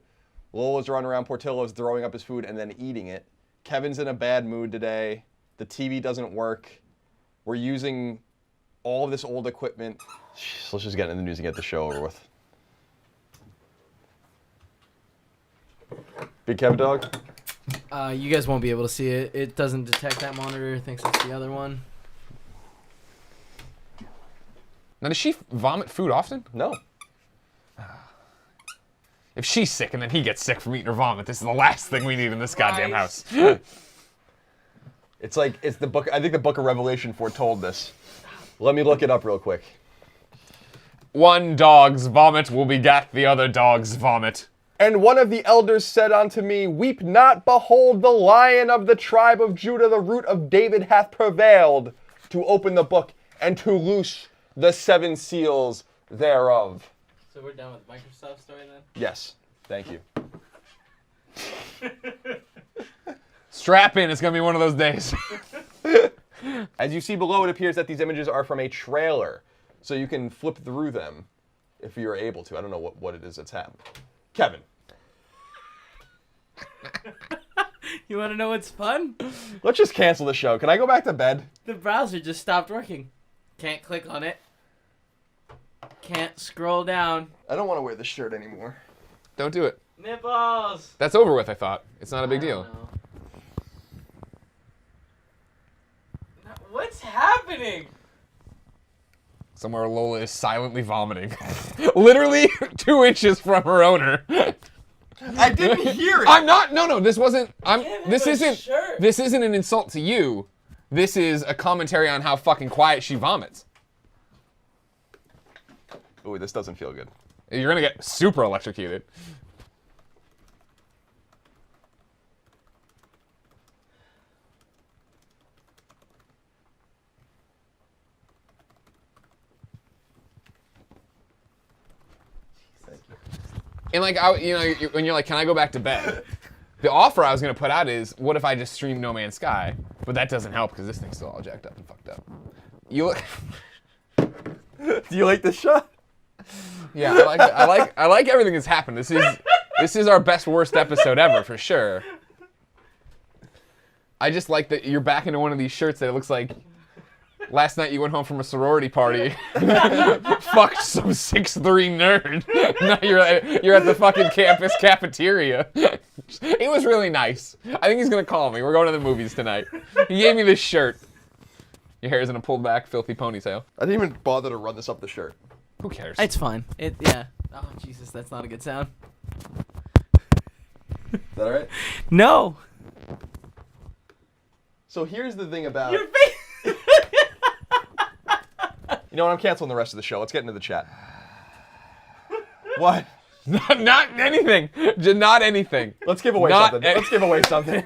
Lola's running around. Portillo's throwing up his food and then eating it. Kevin's in a bad mood today. The TV doesn't work. We're using all of this old equipment. Jeez, let's just get into the news and get the show over with. Big Kevin dog? You guys won't be able to see it. It doesn't detect that monitor. It thinks it's the other one. Now, does she vomit food often? No. If she's sick and then he gets sick from eating her vomit, this is the last thing we need in this goddamn house. It's the book. I think the Book of Revelation foretold this. Let me look it up real quick. One dog's vomit will begat the other dog's vomit. And one of the elders said unto me, Weep not, behold, the Lion of the tribe of Judah, the root of David, hath prevailed to open the book and to loose the 7 seals thereof. So we're done with the Microsoft story then? Yes. Thank you. Strap in, it's gonna be one of those days. As you see below, it appears that these images are from a trailer. So you can flip through them if you're able to. I don't know what it is that's happened. Kevin. You want to know what's fun? Let's just cancel the show. Can I go back to bed? The browser just stopped working. Can't click on it. Can't scroll down. I don't want to wear this shirt anymore. Don't do it. Nipples! That's over with, I thought. It's not a big I deal. don't know. What's happening? Somewhere Lola is silently vomiting. Literally 2 inches from her owner. I didn't hear it. I'm not. No. This wasn't. This him a isn't. shirt. This isn't an insult to you. This is a commentary on how fucking quiet she vomits. Ooh, this doesn't feel good. You're gonna get super electrocuted. And like, when you're like, can I go back to bed? The offer I was gonna put out is, what if I just stream No Man's Sky? But that doesn't help because this thing's still all jacked up and fucked up. You look. Do you like this shot? Yeah, I like it. I like everything that's happened. This is our best worst episode ever for sure. I just like that you're back into one of these shirts that it looks like last night you went home from a sorority party, fucked some 6'3" nerd. Now you're at the fucking campus cafeteria. It was really nice. I think he's gonna call me. We're going to the movies tonight. He gave me this shirt. Your hair is in a pulled back, filthy ponytail. I didn't even bother to run this up the shirt. Who cares? It's fine. Yeah. Oh, Jesus, that's not a good sound. that all right? No. So here's the thing about. Your face. You know what? I'm canceling the rest of the show. Let's get into the chat. What? Not anything. Just not anything. Let's give away Not something. any- Let's give away something.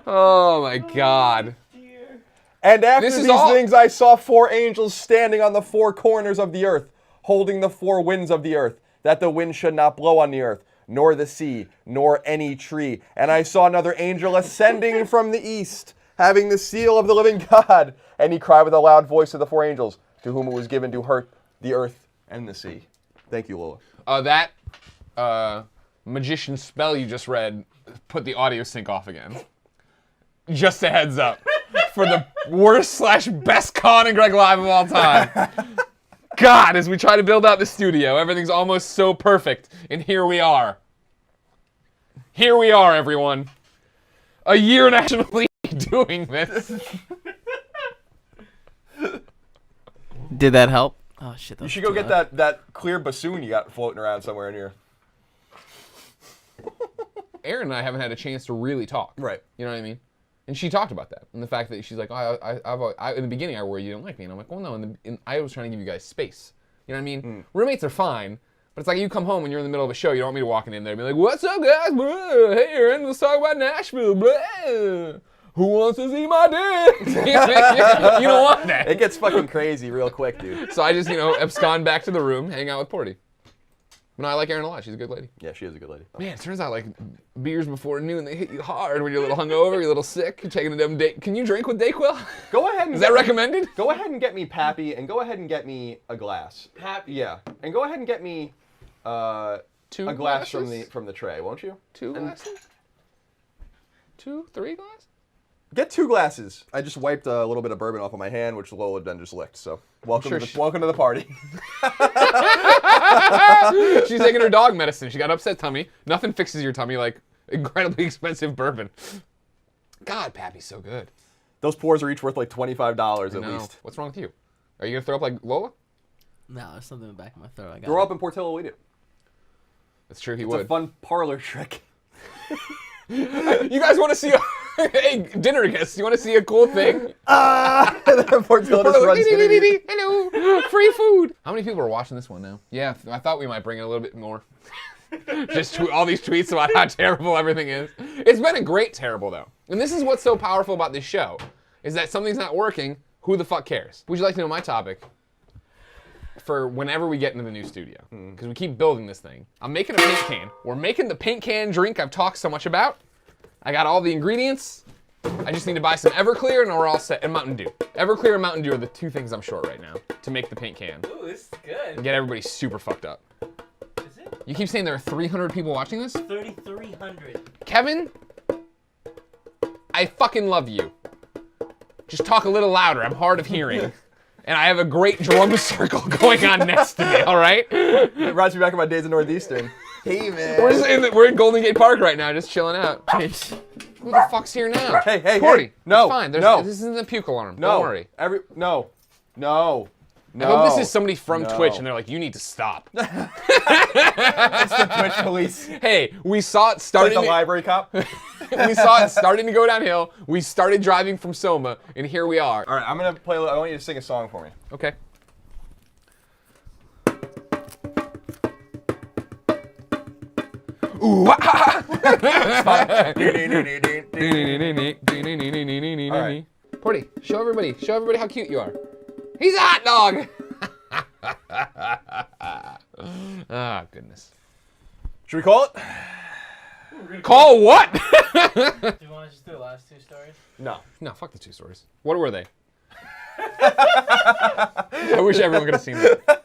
Oh my God. And after This is these all- things, I saw 4 angels standing on the 4 corners of the earth, holding the 4 winds of the earth, that the wind should not blow on the earth, nor the sea, nor any tree. And I saw another angel ascending from the east, having the seal of the living God. And he cried with a loud voice to the 4 angels, to whom it was given to hurt the earth and the sea. Thank you, Lola. That magician spell you just read put the audio sync off again. Just a heads up. For the worst / best Colin and Greg live of all time. God, as we try to build out the studio, everything's almost so perfect. And here we are. Here we are, everyone. A year nationally doing this. Did that help? Oh shit. You should go get that clear bassoon you got floating around somewhere in here. Erin and I haven't had a chance to really talk. Right. You know what I mean? And she talked about that. And the fact that she's like, in the beginning I worry you don't like me. And I'm like, well, no, I was trying to give you guys space. You know what I mean? Roommates are fine. But it's like you come home and you're in the middle of a show, you don't want me to walk in there and be like, what's up, guys? Blah. Hey, Erin, let's talk about Nashville. Blah. Who wants to see my dick? You don't want that. It gets fucking crazy real quick, dude. So I just, abscond back to the room, hang out with Porty. No, I like Erin a lot. She's a good lady. Yeah, she is a good lady. Man, it turns out like beers before noon, they hit you hard when you're a little hungover, you're a little sick, you're taking a dumb date. Can you drink with Dayquil? Go ahead and Is that recommended? Go ahead and get me Pappy, and go ahead and get me a glass. Pappy. Yeah, and go ahead and get me a glass glasses? from the tray, won't you? 2 glasses? 2, 3 glasses? Get 2 glasses. I just wiped a little bit of bourbon off of my hand, which Lola then just licked. So welcome to the party. She's taking her dog medicine. She got upset tummy. Nothing fixes your tummy like incredibly expensive bourbon. God, Pappy's so good. Those pours are each worth like $25 at least. What's wrong with you? Are you gonna throw up like Lola? No, there's something in the back of my throat. I got Grow it. up in Portillo, we do. That's true. He It's would. a fun parlor trick. You guys want to see? Hey, dinner guests. You want to see a cool thing? Portillo just runs into me. Hello, free food. How many people are watching this one now? Yeah, I thought we might bring it a little bit more. Just all these tweets about how terrible everything is. It's been a great terrible though, and this is what's so powerful about this show, is that something's not working. Who the fuck cares? Would you like to know my topic? For whenever we get into the new studio, because we keep building this thing. I'm making a paint can. We're making the paint can drink I've talked so much about. I got all the ingredients. I just need to buy some Everclear and we're all set. And Mountain Dew. Everclear and Mountain Dew are the 2 things I'm short right now to make the paint can. Ooh, this is good. And get everybody super fucked up. Is it? You keep saying there are 300 people watching this? 3,300. Kevin, I fucking love you. Just talk a little louder. I'm hard of hearing. And I have a great drum circle going on next to me, all right? It brought me back in my days in Northeastern. Hey, man. We're in Golden Gate Park right now, just chilling out. Who the fuck's here now? Hey, Porty, no, it's fine. no. This isn't a puke alarm. No. Don't worry. No. I hope this is somebody from Twitch and they're like, you need to stop. It's the Twitch police. Hey, we saw it Like starting. the library cop. We saw it starting to go downhill. We started driving from Soma, and here we are. All right, I'm gonna play. I want you to sing a song for me. Okay. Ooh, All right. Porty, show everybody how cute you are. He's a hot dog. Ah, goodness. Should we call it? Call what? Do you want to just do the last 2 stories? No. No, fuck the 2 stories. What were they? I wish everyone could have seen that.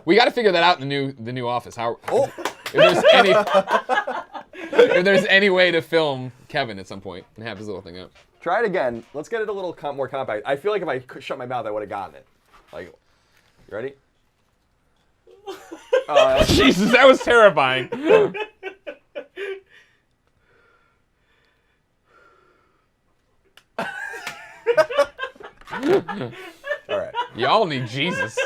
We got to figure that out in the new office. How? If there's any way to film Kevin at some point and have his little thing up. Try it again. Let's get it a little more compact. I feel like if I shut my mouth, I would have gotten it. Like, you ready? Jesus, that was terrifying. All right. Y'all need Jesus.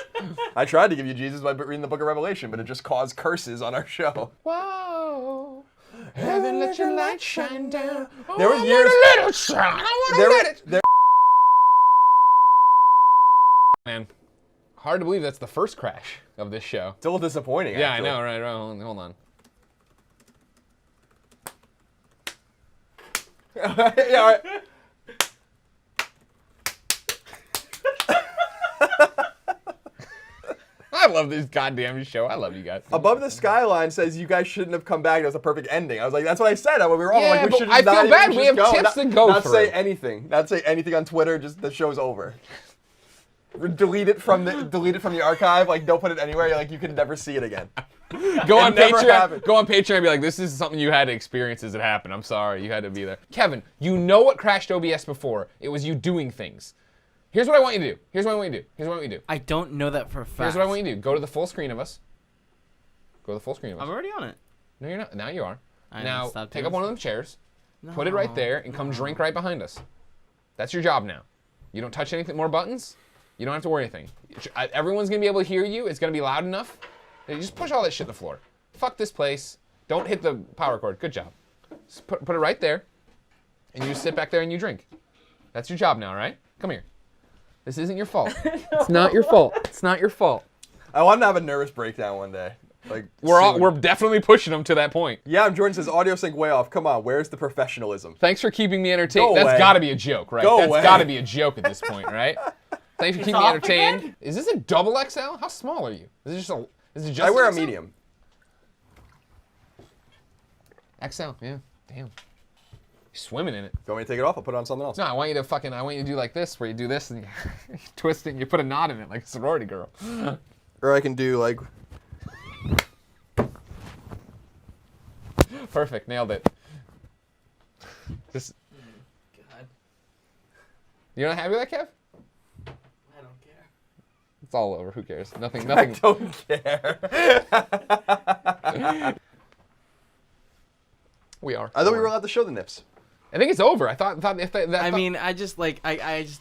I tried to give you Jesus by reading the book of Revelation, but it just caused curses on our show. Whoa. Heaven, let your light shine down. There was years. Let it shine. I want to let it. There, Man, hard to believe that's the first crash of this show. still disappointing. Yeah, actually. I know. Right. Hold on. Yeah, all right. I love this goddamn show. I love you guys. Above the Skyline says you guys shouldn't have come back. That was a perfect ending. I was like, that's what I said when we were all Yeah, like, we but should I just not feel even bad. just We have go. tips to go not through. say anything. Not say anything on Twitter. Just the show's over. Delete it from the archive. Like, don't put it anywhere. Like, you can never see it again. Go on never Patreon. happened. Go on Patreon and be like, this is something you had to experience as it happened. I'm sorry, you had to be there. Kevin, you know what crashed OBS before? It was you doing things. Here's what I want you to do. Here's what I want you to do. Here's what I want you to do. I don't know that for a fact. Here's what I want you to do. Go to the full screen of us. Go to the full screen of us. I'm already on it. No, you're not. Now you are. I Now stopped take doing up one of stuff. them chairs. Put it right there and come drink right behind us. That's your job now. You don't touch anything more buttons. You don't have to worry anything. Everyone's gonna be able to hear you. It's gonna be loud enough. You just push all that shit in the floor. Fuck this place. Don't hit the power cord. Good job. Just put it right there, and you just sit back there and you drink. That's your job now, all right? Come here. This isn't your fault. It's not your fault. It's not your fault. I want to have a nervous breakdown one day. Like, We're definitely pushing them to that point. Yeah, Jordan says audio sync way off. Come on, where's the professionalism? Thanks for keeping me entertained. Go That's away. got to be a joke, right? Go That's away. got to be a joke at this point, right? Thanks for keeping me off entertained. again? Is this a double XL? How small are you? Is it just a? Is it just? I wear a an XL? medium. XL, yeah. Damn. You're swimming in it. Do you want me to take it off? I'll put it on something else. No, I want you to do like this, where you do this and you twist it and you put a knot in it like a sorority girl. Or I can do like. Perfect, nailed it. Just. God, You're not happy with that, Kev? I don't care. It's all over. Who cares? Nothing. I don't care. We are. I thought we were allowed to show the nips. I think it's over. I thought if that. I mean, I just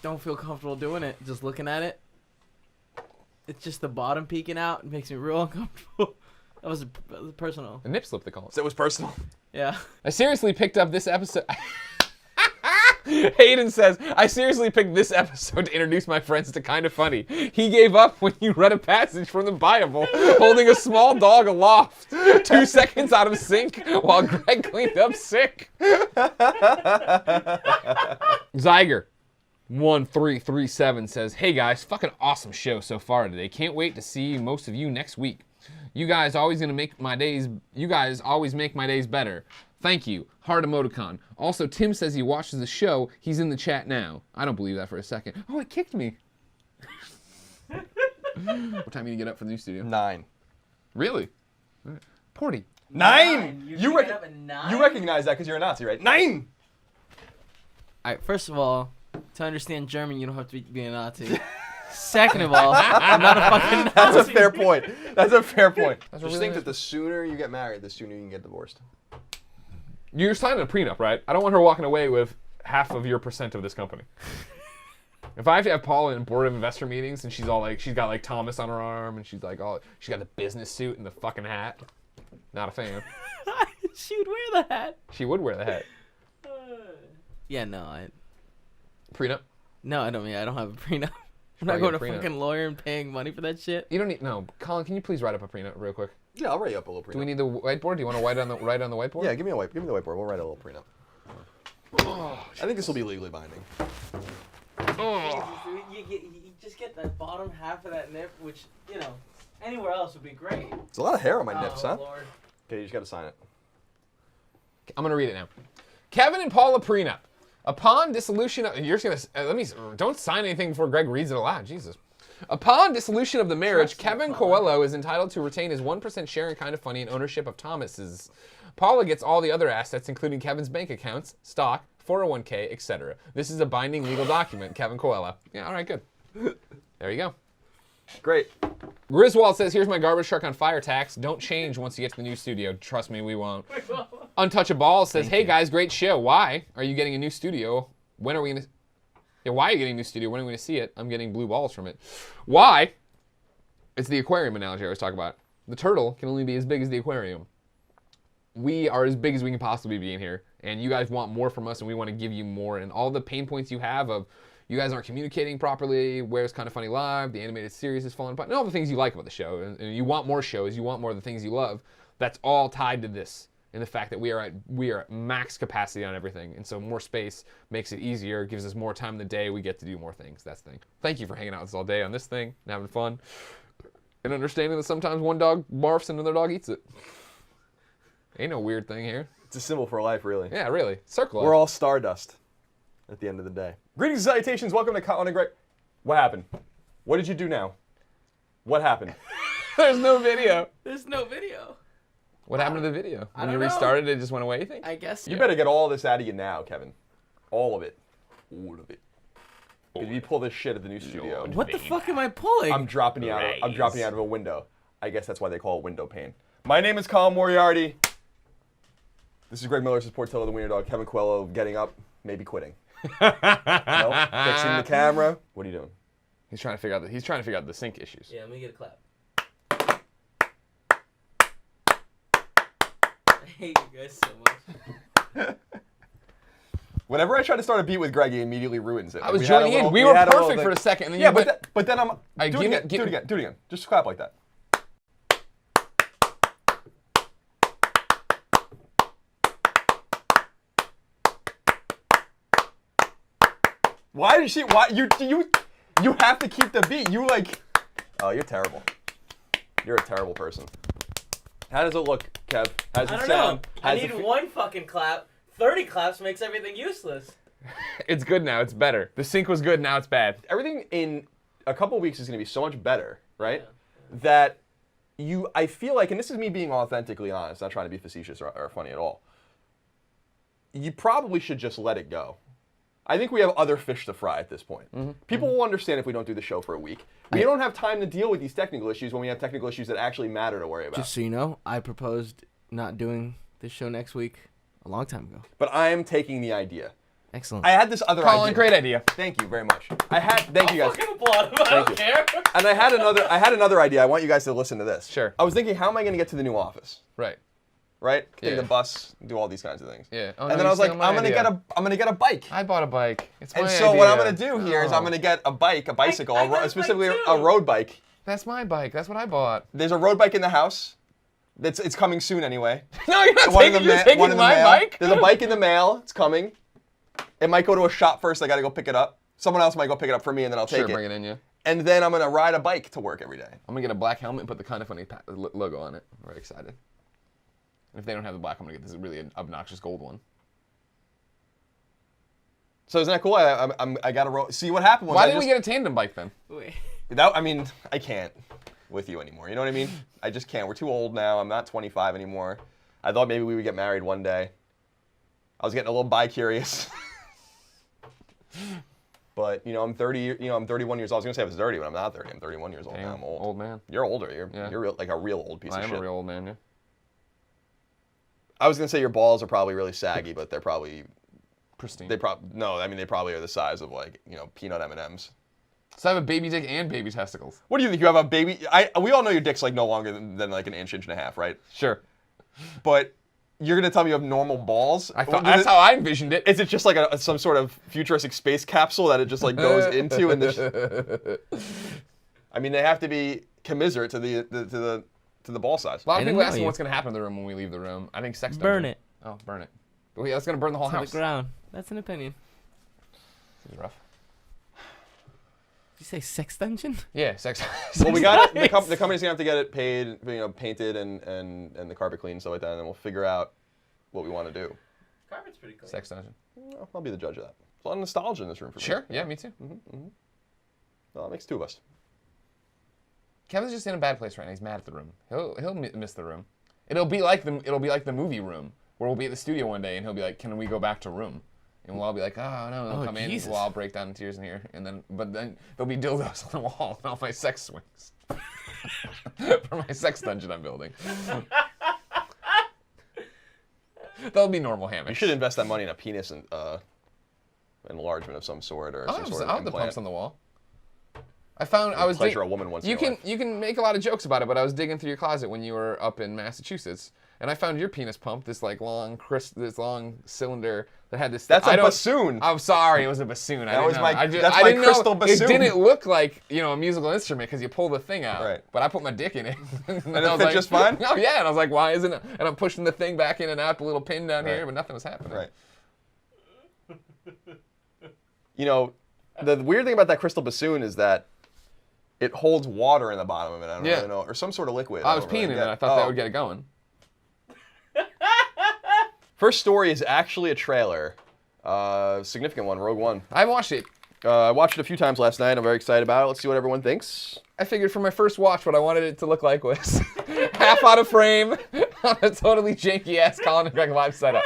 don't feel comfortable doing it. Just looking at it. It's just the bottom peeking out. It makes me real uncomfortable. That was personal. a nip slip, they call it. So it was personal. Yeah. I seriously picked up this episode. Hayden says, I seriously picked this episode to introduce my friends to Kind of Funny. He gave up when you read a passage from the Bible, holding a small dog aloft, 2 seconds out of sync, while Greg cleaned up sick. Zyger 1337 says, hey guys, fucking awesome show so far today. Can't wait to see most of you next week. You guys always make my days better. Thank you. Heart emoticon. Also, Tim says he watches the show. He's in the chat now. I don't believe that for a second. Oh, it kicked me. What time do you get up for the new studio? 9. Really? All right. Porty. 9. You You recognize that because you're a Nazi, right? 9. All right. First of all, to understand German, you don't have to be a Nazi. Second of all, I'm not a fucking Nazi. That's a fair point. That's a fair point. That's Just really think nice. that the sooner you get married, the sooner you can get divorced. You're signing a prenup, right? I don't want her walking away with half of your percent of this company. If I have to have Paula in board of investor meetings and she's all like, she's got like Thomas on her arm and she's like, oh, she's got the business suit and the fucking hat. Not a fan. She would wear the hat. She would wear the hat. Yeah, no, Prenup? I don't mean I don't have a prenup. I'm probably not going get to a prenup. fucking lawyer and paying money for that shit. You don't need, no. Colin, can you please write up a prenup real quick? Yeah, I'll write you up a little prenup. Do we need the whiteboard? Do you want to write on the whiteboard? Yeah, give me the whiteboard. We'll write a little prenup. I think this will be legally binding. You just get the bottom half of that nip, which, anywhere else would be great. There's a lot of hair on my nips, huh? Lord. Okay, you just gotta sign it. I'm gonna read it now. Kevin and Paula prenup. Upon dissolution of, you're just gonna, don't sign anything before Greg reads it aloud, Jesus. Upon dissolution of the marriage, Kevin Coelho is entitled to retain his 1% share in Kind of Funny and ownership of Thomas's. Paula gets all the other assets, including Kevin's bank accounts, stock, 401k, etc. This is a binding legal document, Kevin Coelho. Yeah, all right, good. There you go. Great. Griswold says, here's my garbage truck on fire tax. Don't change once you get to the new studio. Trust me, we won't. Untouchable says, hey guys, great show. Why are you getting a new studio? When are we going to... Yeah, why are you getting a new studio? When are we going to see it? I'm getting blue balls from it. Why? It's the aquarium analogy I was talking about. The turtle can only be as big as the aquarium. We are as big as we can possibly be in here, and you guys want more from us, and we want to give you more. And all the pain points you have of you guys aren't communicating properly, where's Kind of Funny Live, the animated series is falling apart, and all the things you like about the show, and you want more shows, you want more of the things you love, that's all tied to this. And the fact that we are at max capacity on everything, and so more space makes it easier, gives us more time in the day, we get to do more things. That's the thing. Thank you for hanging out with us all day on this thing and having fun, and understanding that sometimes one dog barfs and another dog eats it. Ain't no weird thing here. It's a symbol for life, really. Yeah, really. Circle. We're all stardust at the end of the day. Greetings and salutations. Welcome to Colin and Greg. What happened? What did you do now? What happened? There's no video. There's no video. What happened to the video? When you don't know. restarted, it just went away, you think? I guess. You better get all this out of you now, Kevin. All of it. All of it. If you pull this shit at the new studio, What the fuck am I pulling? I'm dropping you out. I'm dropping you out of a window. I guess that's why they call it window pane. My name is Colin Moriarty. This is Greg Miller. This is Portillo, the Wiener Dog. Kevin Coelho getting up, maybe quitting. No, fixing the camera. What are you doing? He's trying to figure out the sync issues. Yeah, let me get a clap. I hate you guys so much. Whenever I try to start a beat with Greg, he immediately ruins it. I was joining in. We were perfect for a second. And then Yeah, you went, but then I'm. I Do it again. Do it again. Do it again. Just clap like that. Why did she? Why you have to keep the beat. You like. Oh, you're terrible. You're a terrible person. How does it look, Kev? How does it I don't sound? know. I need one fucking clap. 30 claps makes everything useless. It's good now. It's better. The sync was good. Now it's bad. Everything in a couple weeks is going to be so much better, right? Yeah. That I feel like, and this is me being authentically honest, not trying to be facetious or funny at all. You probably should just let it go. I think we have other fish to fry at this point. People will understand if we don't do the show for a week. We don't have time to deal with these technical issues when we have technical issues that actually matter to worry about. Just so you know, I proposed not doing this show next week a long time ago. But I am taking the idea. Excellent. I had this other Colin, idea. great idea. Thank you very much. Thank you guys. Fucking applaud him. I don't care. And I had another idea. I want you guys to listen to this. Sure. I was thinking, how am I going to get to the new office? Right. Right? Take Yeah. the bus, do all these kinds of things. Yeah. Oh, And no, then I you was like, stole my I'm gonna get a bike. I bought a bike. It's my And so what I'm idea. gonna do here is I'm gonna get a bicycle, I got a specifically bike a too. road bike. That's my bike. That's what I bought. There's a road bike in the house. It's coming soon anyway. No, you're not One in the you're taking one in the my mail. bike. There's a bike in the mail. It's coming. It might go to a shop first. I gotta go pick it up. Someone else might go pick it up for me, and then I'll take Sure, it. bring it in, yeah. And then I'm gonna ride a bike to work every day. I'm gonna get a black helmet and put the Kind of Funny logo on it. I'm very excited. And if they don't have the black, I'm gonna get this really obnoxious gold one. So isn't that cool? I got to see what happened. Was Why I didn't just, we get a tandem bike then? Wait. I mean, I can't with you anymore. You know what I mean? I just can't. We're too old now. I'm not 25 anymore. I thought maybe we would get married one day. I was getting a little bi-curious. But, I'm 30, I'm 31 years old. I was going to say I was 30, but I'm not 30. I'm 31 years old now. Damn, I'm old. old man. You're older. Yeah. You're like a real old piece I of am shit. a real old man, yeah. I was going to say your balls are probably really saggy, but they're probably, Pristine. they probably are the size of like, peanut M&Ms. So I have a baby dick and baby testicles. What do you think? You have a baby? We all know your dick's like no longer than like an inch and a half, right? Sure. But you're gonna tell me you have normal balls? I thought that's how I envisioned it. Is it just like some sort of futuristic space capsule that it just like goes into? And I mean, they have to be commiserate to the ball size. A lot I of didn't people know ask me you. what's gonna happen in the room when we leave the room. I think sex. Burn dungeon. it Oh, burn it. Well, yeah, that's gonna burn the whole to the house. ground. That's an opinion. This is rough. Did you say sex dungeon? Yeah, sex. Well, we got it. The Nice. company's gonna have to get it paid, painted and the carpet cleaned and stuff like that, and then we'll figure out what we want to do. Carpet's pretty cool. Sex dungeon. I'll be the judge of that. There's a lot of nostalgia in this room for me. Sure. Yeah, me too. Well, that makes two of us. Kevin's just in a bad place right now. He's mad at the room. He'll miss the room. It'll be like the movie Room, where we'll be at the studio one day and he'll be like, "Can we go back to Room?" And we'll all be like, "Oh no, they'll come Jesus. in." We'll all break down in tears in here, but then there'll be dildos on the wall and all my sex swings for my sex dungeon I'm building. That'll be normal You hammocks. should invest that money in a penis and enlargement of some sort or some I'll sort of have the implant. pumps on the wall. I found I was pleasure a woman once in you your can you can make a lot of jokes about it, but I was digging through your closet when you were up in Massachusetts, and I found your penis pump, this like long cylinder that had this. That's a bassoon. I'm sorry, it was a bassoon. That was my- that's I my didn't crystal know, bassoon. It didn't look like a musical instrument because you pull the thing out. Right. But I put my dick in it. and it I was fit like, just fine? Oh yeah, and I was like, why isn't it? And I'm pushing the thing back in and out, the little pin down Right. here, but nothing was happening. Right. You know, the weird thing about that crystal bassoon is that it holds water in the bottom of it. I don't really know, or some sort of liquid. I was don't really peeing in get. it. I thought that would get it going. First story is actually a trailer, significant one, Rogue One. I haven't watched it. I watched it a few times last night. I'm very excited about it. Let's see what everyone thinks. I figured for my first watch what I wanted it to look like was half out of frame on a totally janky ass Colin and Greg live setup.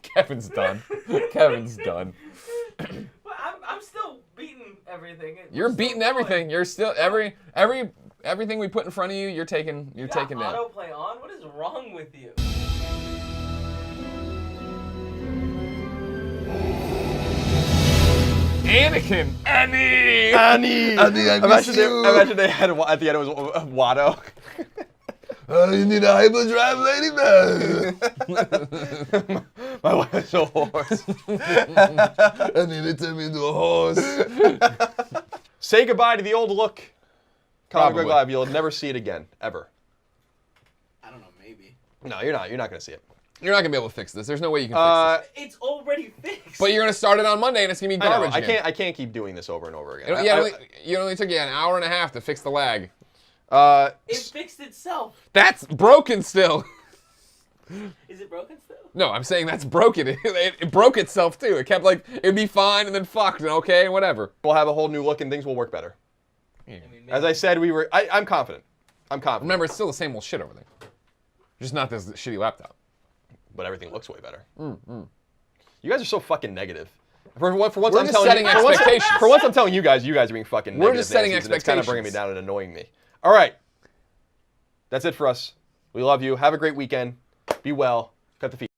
Kevin's done. Kevin's done. But I'm still beating everything. You're beating everything. You're still everything we put in front of you. You're taking down. Autoplay on. What is wrong with you? Anakin. Annie. Imagine they had at the end it was Watto. You need a hyperdrive, ladybug. My wife is a horse. I need to turn me into a horse. Say goodbye to the old look. Colin and Greg Probably. Live. You'll never see it again, ever. I don't know. Maybe. No, you're not. You're not going to see it. You're not gonna be able to fix this. There's no way you can fix this. It's already fixed. But you're gonna start it on Monday and it's gonna be I know, garbage. I can't keep doing this over and over again. It only took you an hour and a half to fix the lag. It fixed itself. That's broken still. Is it broken still? No, I'm saying that's broken. It broke itself too. It kept like it'd be fine and then fucked and okay and whatever. We'll have a whole new look and things will work better. I mean, As I said, I'm confident. I'm confident. Remember, it's still the same old shit over there. Just not this shitty laptop. But everything looks way better. You guys are so fucking negative. For once, We're I'm just telling setting you. expectations. For once, I'm telling you guys are being fucking negative. We're just setting Nancy's, and it's kind of bringing me expectations. down and annoying me. All right. That's it for us. We love you. Have a great weekend. Be well. Cut the feet.